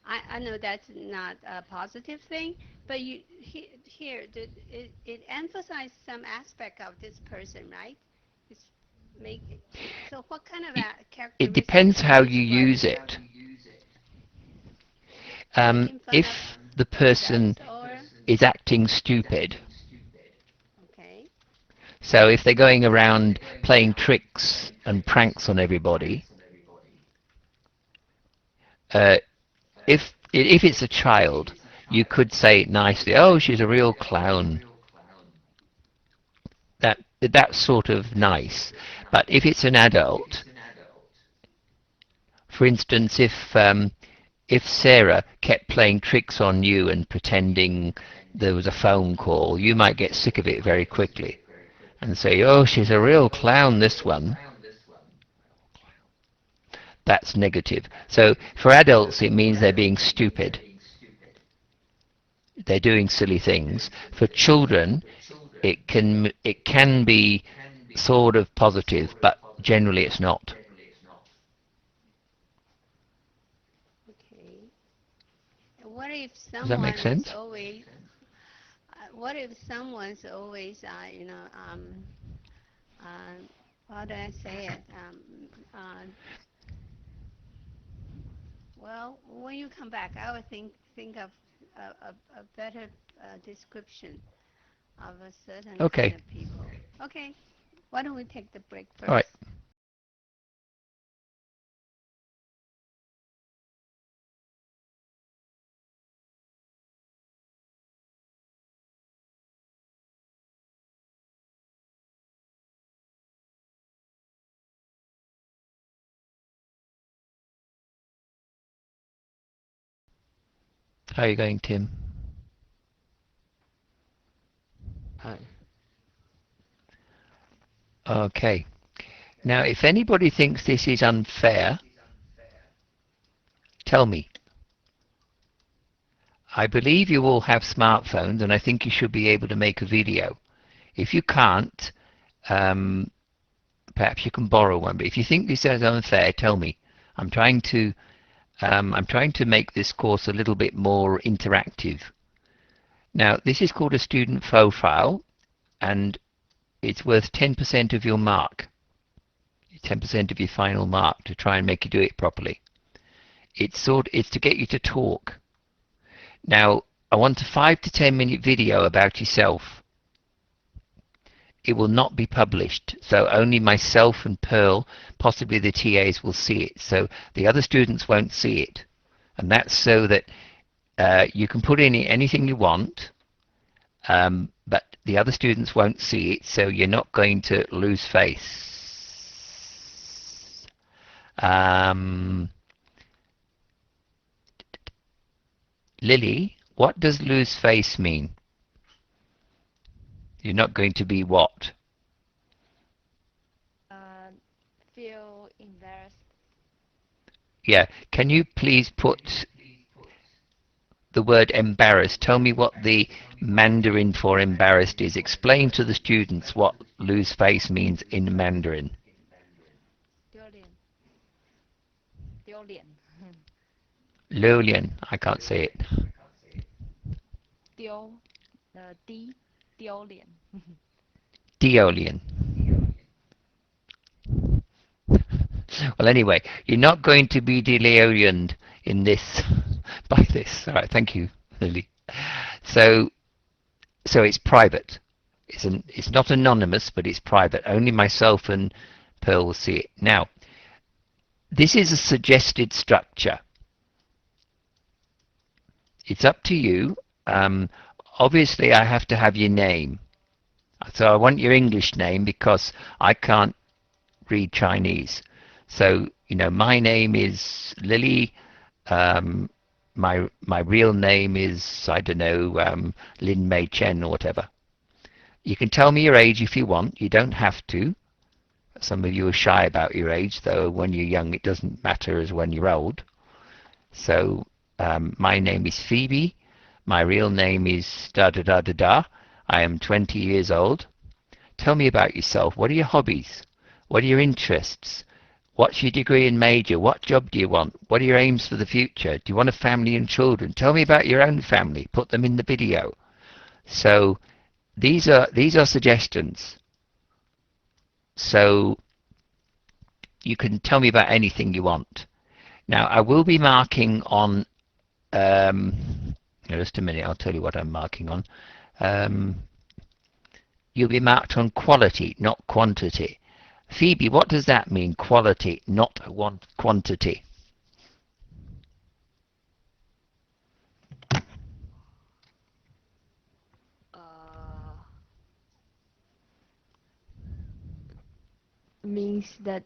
I know that's not a positive thing, but here it emphasizes some aspect of this person, right? It's so what kind of It characteristics depends do how you you describe use here? it. Making fun of If the person others or is acting stupid, okay. so if they're going around playing tricks and pranks on everybody, uh, if it's a child, you could say nicely, "Oh, she's a real clown." That's sort of nice. But if it's an adult, for instance, if Sarah kept playing tricks on you and pretending there was a phone call, you might get sick of it very quickly and say, "Oh, she's a real clown, this one." That's negative. So for adults, it means they're being stupid. They're doing silly things. For children, it can be sort of positive, but generally it's not. Okay. What if Does that make someone is sense? always what if someone's always uh, how do I say it? Well, when you come back, I would think of a better description of a certain kind Okay. of people. Okay, why don't we take the break All right. first? How are you going, Tim? Hi. Okay. Now, if anybody thinks this is unfair, tell me. I believe you all have smartphones, and I think you should be able to make a video. If you can't, um, perhaps you can borrow one. But if you think this is unfair, tell me. I'm trying to make this course a little bit more interactive. Now, this is called a student profile, and it's worth 10% of your mark, 10% of your final mark to try and make you do it properly. It's to get you to talk. Now, I want a 5 to 10-minute video about yourself. It will not be published, so only myself and Pearl, possibly the TAs, will see it. So the other students won't see it. And that's so that you can put in anything you want, but the other students won't see it, so you're not going to lose face. Lily, what does lose face mean? You're not going to be what? Feel embarrassed. Yeah. Can you please put the word embarrassed? Tell me what the Mandarin for embarrassed is. Explain to the students what lose face means in Mandarin. 丢脸，丢脸，Lolian. I can't say it. 丢，丢脸。Diolian. Well, anyway, you're not going to be Dileolianed in this by this. All right, thank you, Lily. So it's private. It's not anonymous, but it's private. Only myself and Pearl will see it. Now, this is a suggested structure. It's up to you. Obviously, I have to have your name. So I want your English name because I can't read Chinese. So, my name is Lily. My real name is, I don't know, Lin Mei Chen or whatever. You can tell me your age if you want. You don't have to. Some of you are shy about your age, though when you're young it doesn't matter as when you're old. So my name is Phoebe. My real name is da-da-da-da-da. I am 20 years old. Tell me about yourself. What are your hobbies? What are your interests? What's your degree and major? What job do you want? What are your aims for the future? Do you want a family and children? Tell me about your own family. Put them in the video. So these are suggestions. So you can tell me about anything you want. Now I will be marking on just a minute, I'll tell you what I'm marking on. You'll be marked on quality, not quantity. Phoebe, what does that mean? Quality, not quantity. Means that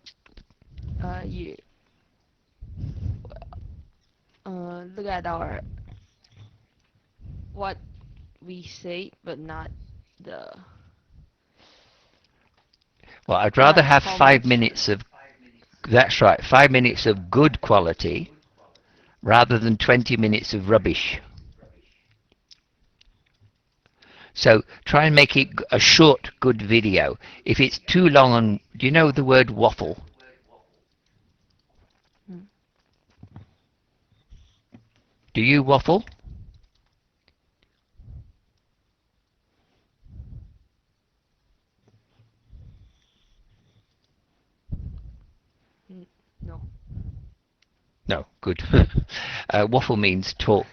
you look at what we say, but not the. Well, I'd rather have how 5 much. minutes of. That's right, 5 minutes of good quality, rather than 20 minutes of rubbish. So try and make it a short, good video. If it's too long, do you know the word waffle? Do you waffle? No. No, good. Waffle means talk.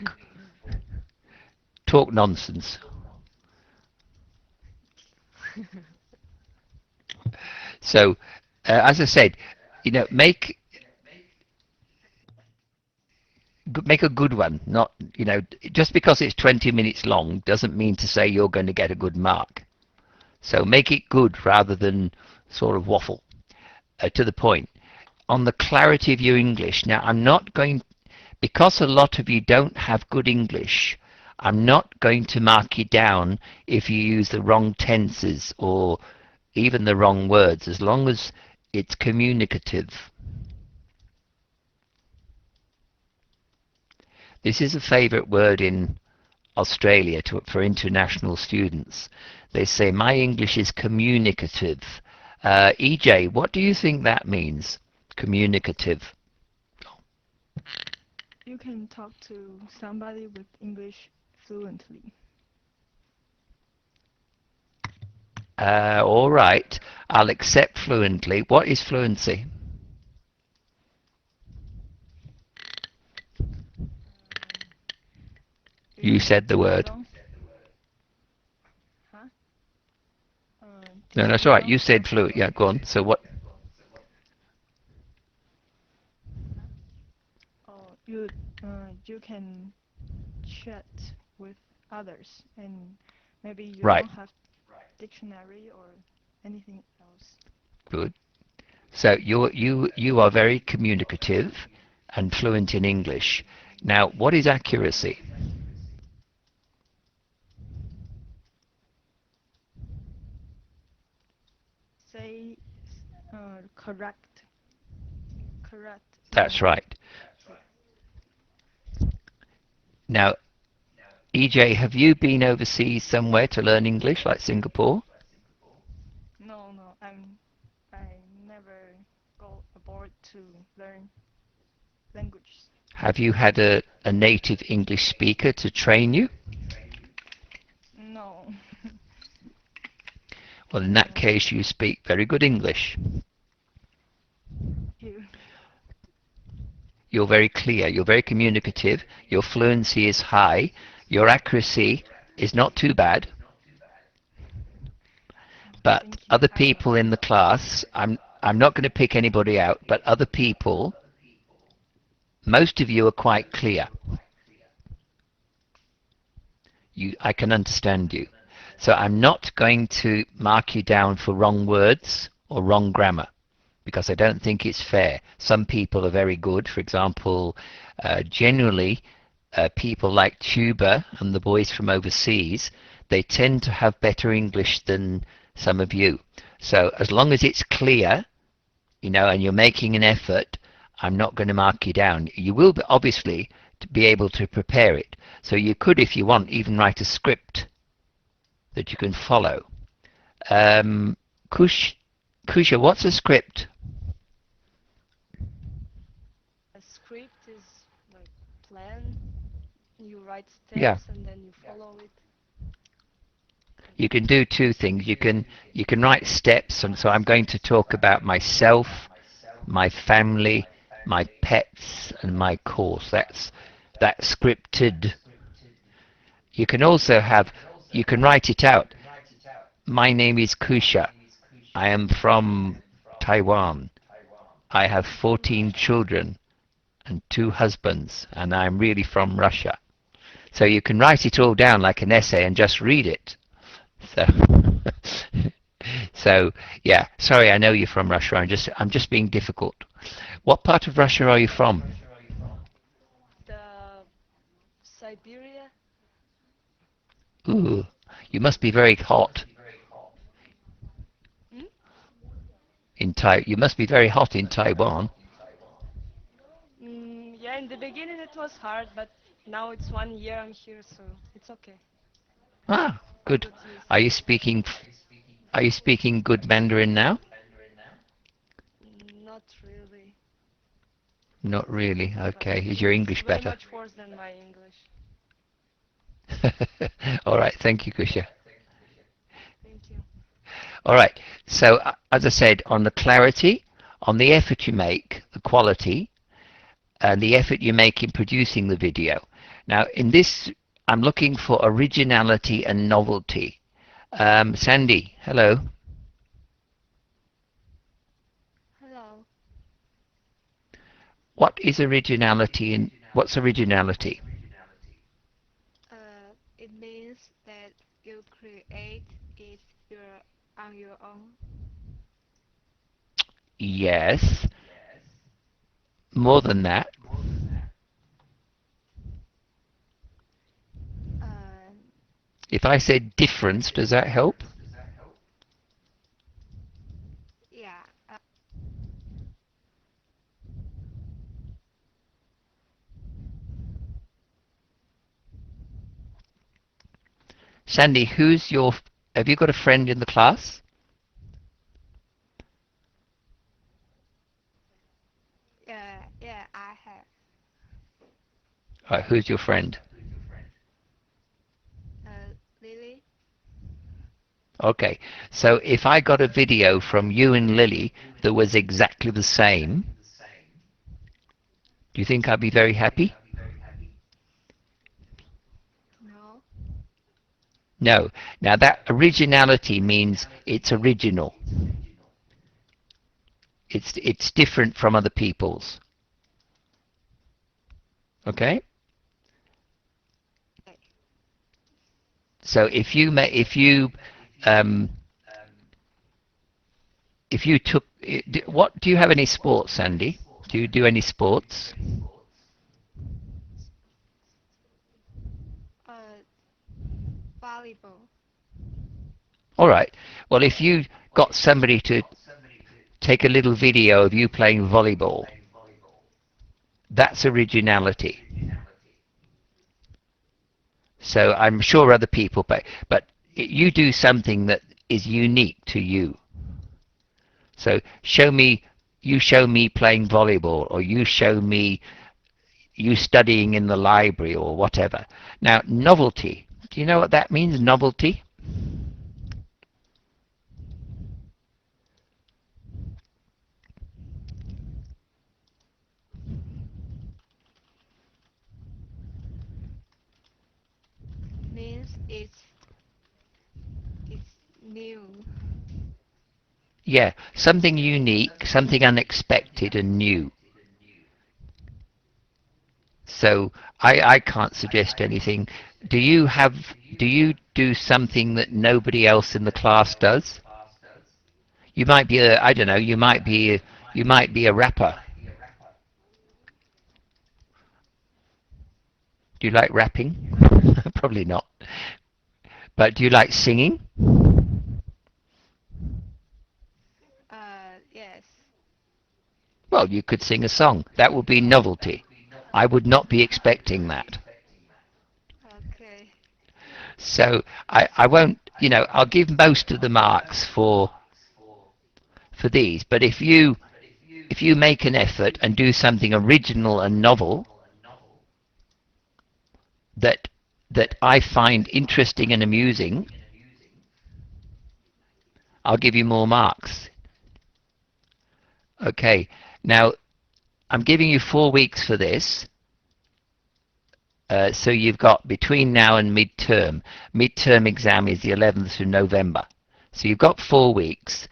Talk nonsense. So, as I said, make a good one. Not, just because it's 20 minutes long doesn't mean to say you're going to get a good mark. So make it good rather than sort of waffle. To the point. On the clarity of your English. Now, I'm not going, because a lot of you don't have good English, I'm not going to mark you down if you use the wrong tenses or even the wrong words, as long as it's communicative. This is a favourite word in Australia for international students. They say, my English is communicative. EJ, what do you think that means? Communicative. You can talk to somebody with English fluently. All right, I'll accept fluently. What is fluency? You said the word. Huh? No, that's all right. You said fluent. Yeah, go on. So what? Oh, you can chat with others, and maybe you Right. don't have dictionary or anything else. Good. So you are very communicative and fluent in English. Now, what is accuracy? Say correct. Correct. That's right. Now, EJ, have you been overseas somewhere to learn English, like Singapore? No, I never go abroad to learn languages. Have you had a native English speaker to train you? No. Well, in that case, you speak very good English. You. you're very clear, you're very communicative, your fluency is high, your accuracy is not too bad. But other people in the class, I'm not going to pick anybody out, but other people, most of you are quite clear. I can understand you. So I'm not going to mark you down for wrong words or wrong grammar, because I don't think it's fair. Some people are very good. For example, generally, people like Tuba and the boys from overseas, they tend to have better English than some of you. So as long as it's clear, you know, and you're making an effort, I'm not going to mark you down. You will be, obviously to be able to prepare it. So you could, if you want, even write a script that you can follow. Kusha, what's a script? A script is like plan. You write steps Yeah. and then you follow it. You can do two things. You can write steps, and so I'm going to talk about myself, my family, my pets, and my course. That's scripted. You can also you can write it out. My name is Kusha. I am from Taiwan. I have 14 children and 2 husbands, and I'm really from Russia. So you can write it all down like an essay and just read it. So, so yeah. Sorry, I know you're from Russia. I'm just being difficult. What part of Russia are you from? The Siberia. Ooh, you must be very hot. Hmm? You must be very hot in Taiwan. Yeah, in the beginning it was hard, but now it's 1 year I'm here, so it's okay. Ah, I good. got used. Are you speaking good Mandarin now? Not really. Not really. But Okay. Is your it's English way better? much worse than my English. All right. Thank you, Kusha. Thank you. All right. So, as I said, on the clarity, on the effort you make, the quality, and the effort you make in producing the video. Now, in this, I'm looking for originality and novelty. Sandy, hello. Hello. What is originality and what's originality? It means that you create it on your own. Yes. More than that. If I said difference, does that help? Yeah. Sandy, have you got a friend in the class? Yeah, I have. Right, who's your friend? Lily. Okay, so if I got a video from you and Lily that was exactly the same, do you think I'd be very happy? No. No. Now that originality means it's original. It's different from other people's. Okay? So if you took what do you have any sports, Sandy? Do you do any sports? Volleyball. All right. Well, if you got somebody to take a little video of you playing volleyball, that's originality. So I'm sure other people play, but you do something that is unique to you. So you show me playing volleyball, or you show me you studying in the library, or whatever. Now, novelty. Do you know what that means, novelty? means it's new. Yeah, something unique, something unexpected and new. So I can't suggest anything. Do you do something that nobody else in the class does? You might be a, I don't know, you might be a rapper. Do you like rapping? Probably not. But do you like singing? Yes. Well, you could sing a song. That would be novelty. I would not be expecting that. Okay. So I won't, I'll give most of the marks for these. But if you make an effort and do something original and novel that that I find interesting and amusing, I'll give you more marks. Okay. Now I'm giving you 4 weeks for this. So you've got between now and midterm. Midterm exam is the 11th of November. So you've got 4 weeks.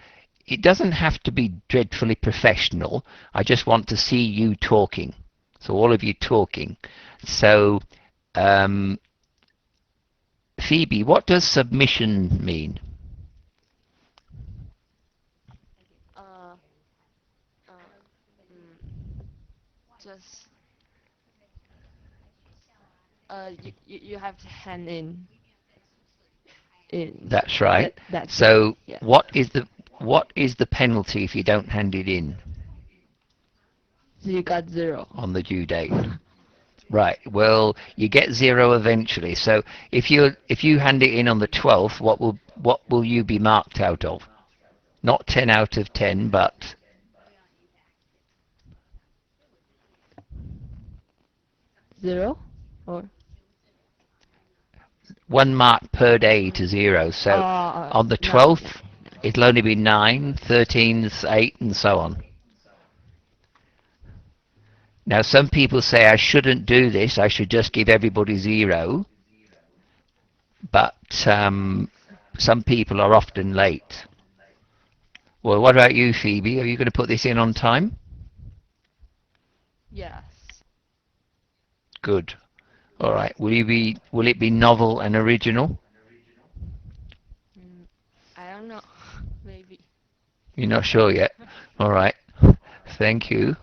It doesn't have to be dreadfully professional. I just want to see you talking. So all of you talking. So, Phoebe, what does submission mean? Uh, just you have to hand in. That's right. That's So it. Yeah. what is the penalty if you don't hand it in So you got 0. on the due date? Right. Well, you get 0 eventually. So if you hand it in on the 12th, what will you be marked out of? Not 10 out of 10, but 0 or 1 mark per day to 0. So on the no, 12th, it'll only be 9, 13's 8, and so on. Now, some people say I shouldn't do this. I should just give everybody 0. But some people are often late. Well, what about you, Phoebe? Are you going to put this in on time? Yes. Good. All right. Will it be novel and original? I don't know. Maybe. You're not sure yet. All right. Thank you.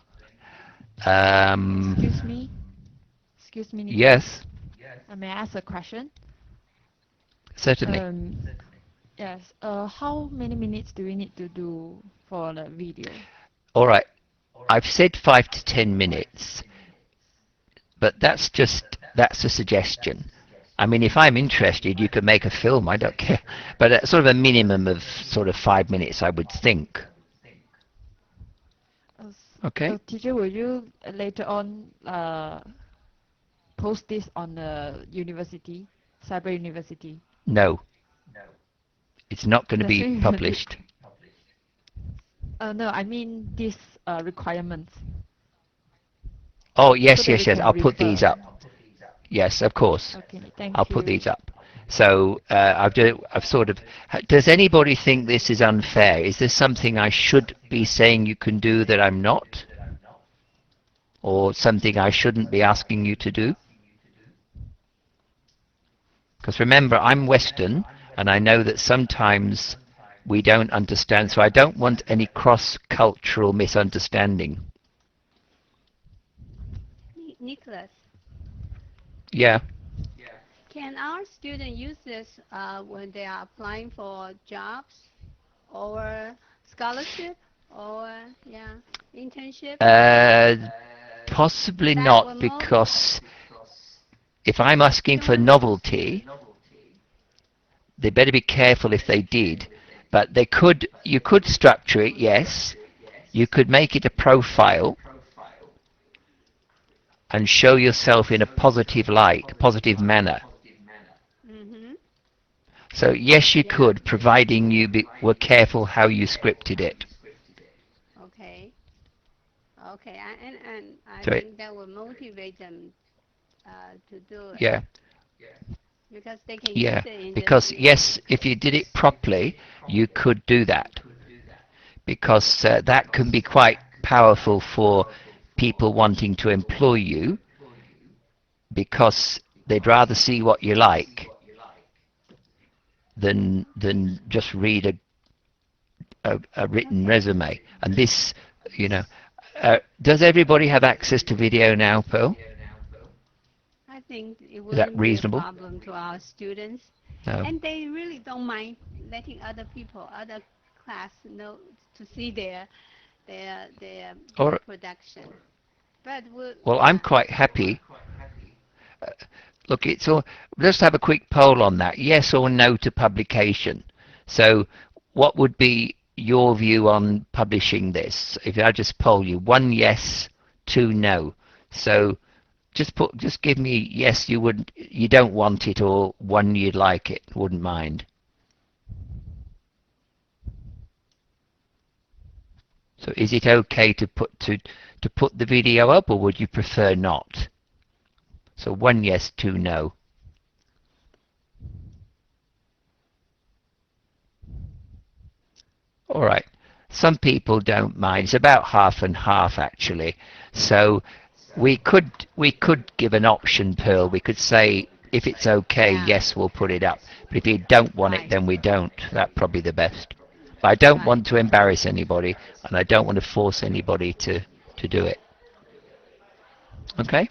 Excuse me. Excuse me, Nicholas. Yes, May I ask a question? certainly. Yes. How many minutes do we need to do for the video? All right. I've said 5 to 10 minutes, but that's a suggestion. I mean, if I'm interested, you could make a film. I don't care. But sort of a minimum of sort of 5 minutes, I would think. Okay. Teacher, will you later on post this on the university, cyber university? No, it's not going to That's be really published. No, I mean these requirements. Oh, So yes, that we yes, yes. can I'll put refer. these up. Yes, of course. Okay, thank I'll put you. these up. So I've sort of. Does anybody think this is unfair? Is there something I should be saying you can do that I'm not, or something I shouldn't be asking you to do? Because remember, I'm Western, and I know that sometimes we don't understand. So I don't want any cross-cultural misunderstanding. Nicholas, Yeah. can our students use this when they are applying for jobs or scholarship or internship? Possibly That will not, because if I'm asking for novelty, they better be careful if they did. But you could structure it, yes. You could make it a profile and show yourself in a positive light, a positive manner. So yes, you could, providing you were careful how you scripted it. Okay. Okay, and I So think that will motivate them to do it. yeah. because they can Yeah, use it in because the yes, if you did it properly, you could do that. Because that can be quite powerful for people wanting to employ you, because they'd rather see what you like than just read a written Okay. resume. And this, you know, does everybody have access to video now, Pearl? I think it Is that wouldn't be a reasonable? problem to our students, No. and they really don't mind letting other people, other class know to see their Or production. But we'll, well, I'm yeah, quite happy. Uh, Look, it's all. Let's have a quick poll on that. Yes or no to publication. So, what would be your view on publishing this? If I just poll you, one yes, two no. So, just give me yes, you don't want it, or one you'd like it, wouldn't mind. So, is it okay to put the video up, or would you prefer not? So, one yes, two no. All right. Some people don't mind. It's about half and half actually. So we could give an option, Pearl. We could say if it's okay, yeah, yes, we'll put it up. But if you don't want it, right, then we don't. That's probably the best. But I don't right. want to embarrass anybody, and I don't want to force anybody to do it. Okay?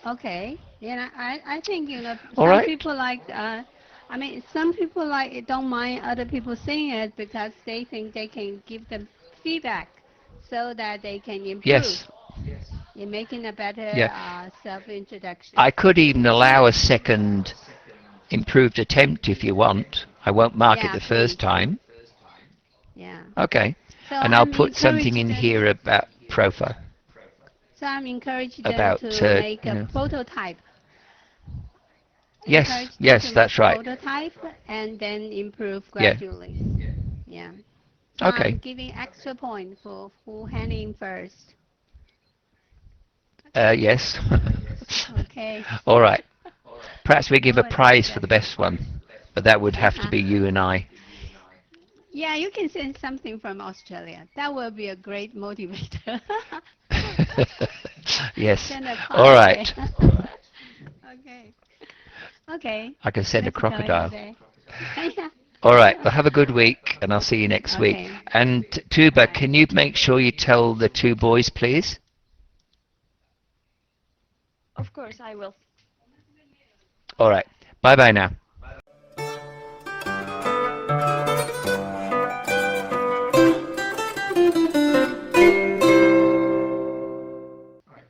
Okay. I think, All some right? people like, I mean, some people like don't mind other people seeing it because they think they can give them feedback so that they can improve Yes. in making a better Yeah. self-introduction. I could even allow a second improved attempt if you want. I won't mark it Yeah, the first please. time. Yeah. Okay. So And I'll I'm put something encouraged in them. here about profile, So I'm encouraged them about, to make you a know. prototype. Yes, Encourage them to yes, make that's right. prototype and then improve Yeah. gradually. Yeah. So I'm Okay. giving extra point for who hand in first. Yes. Okay. All right. Perhaps we give a Oh, that's prize for good. the best one, but that would have to be you and I. Yeah, you can send something from Australia. That will be a great motivator. Yes. Send a All parfait. right. Okay. Okay. I can send a Let's call it a crocodile. day. Yeah. All right. Well, have a good week, and I'll see you next week. Okay. And Tuba, Bye. can you make sure you tell the two boys, please? Of course, I will. All right. Bye bye now.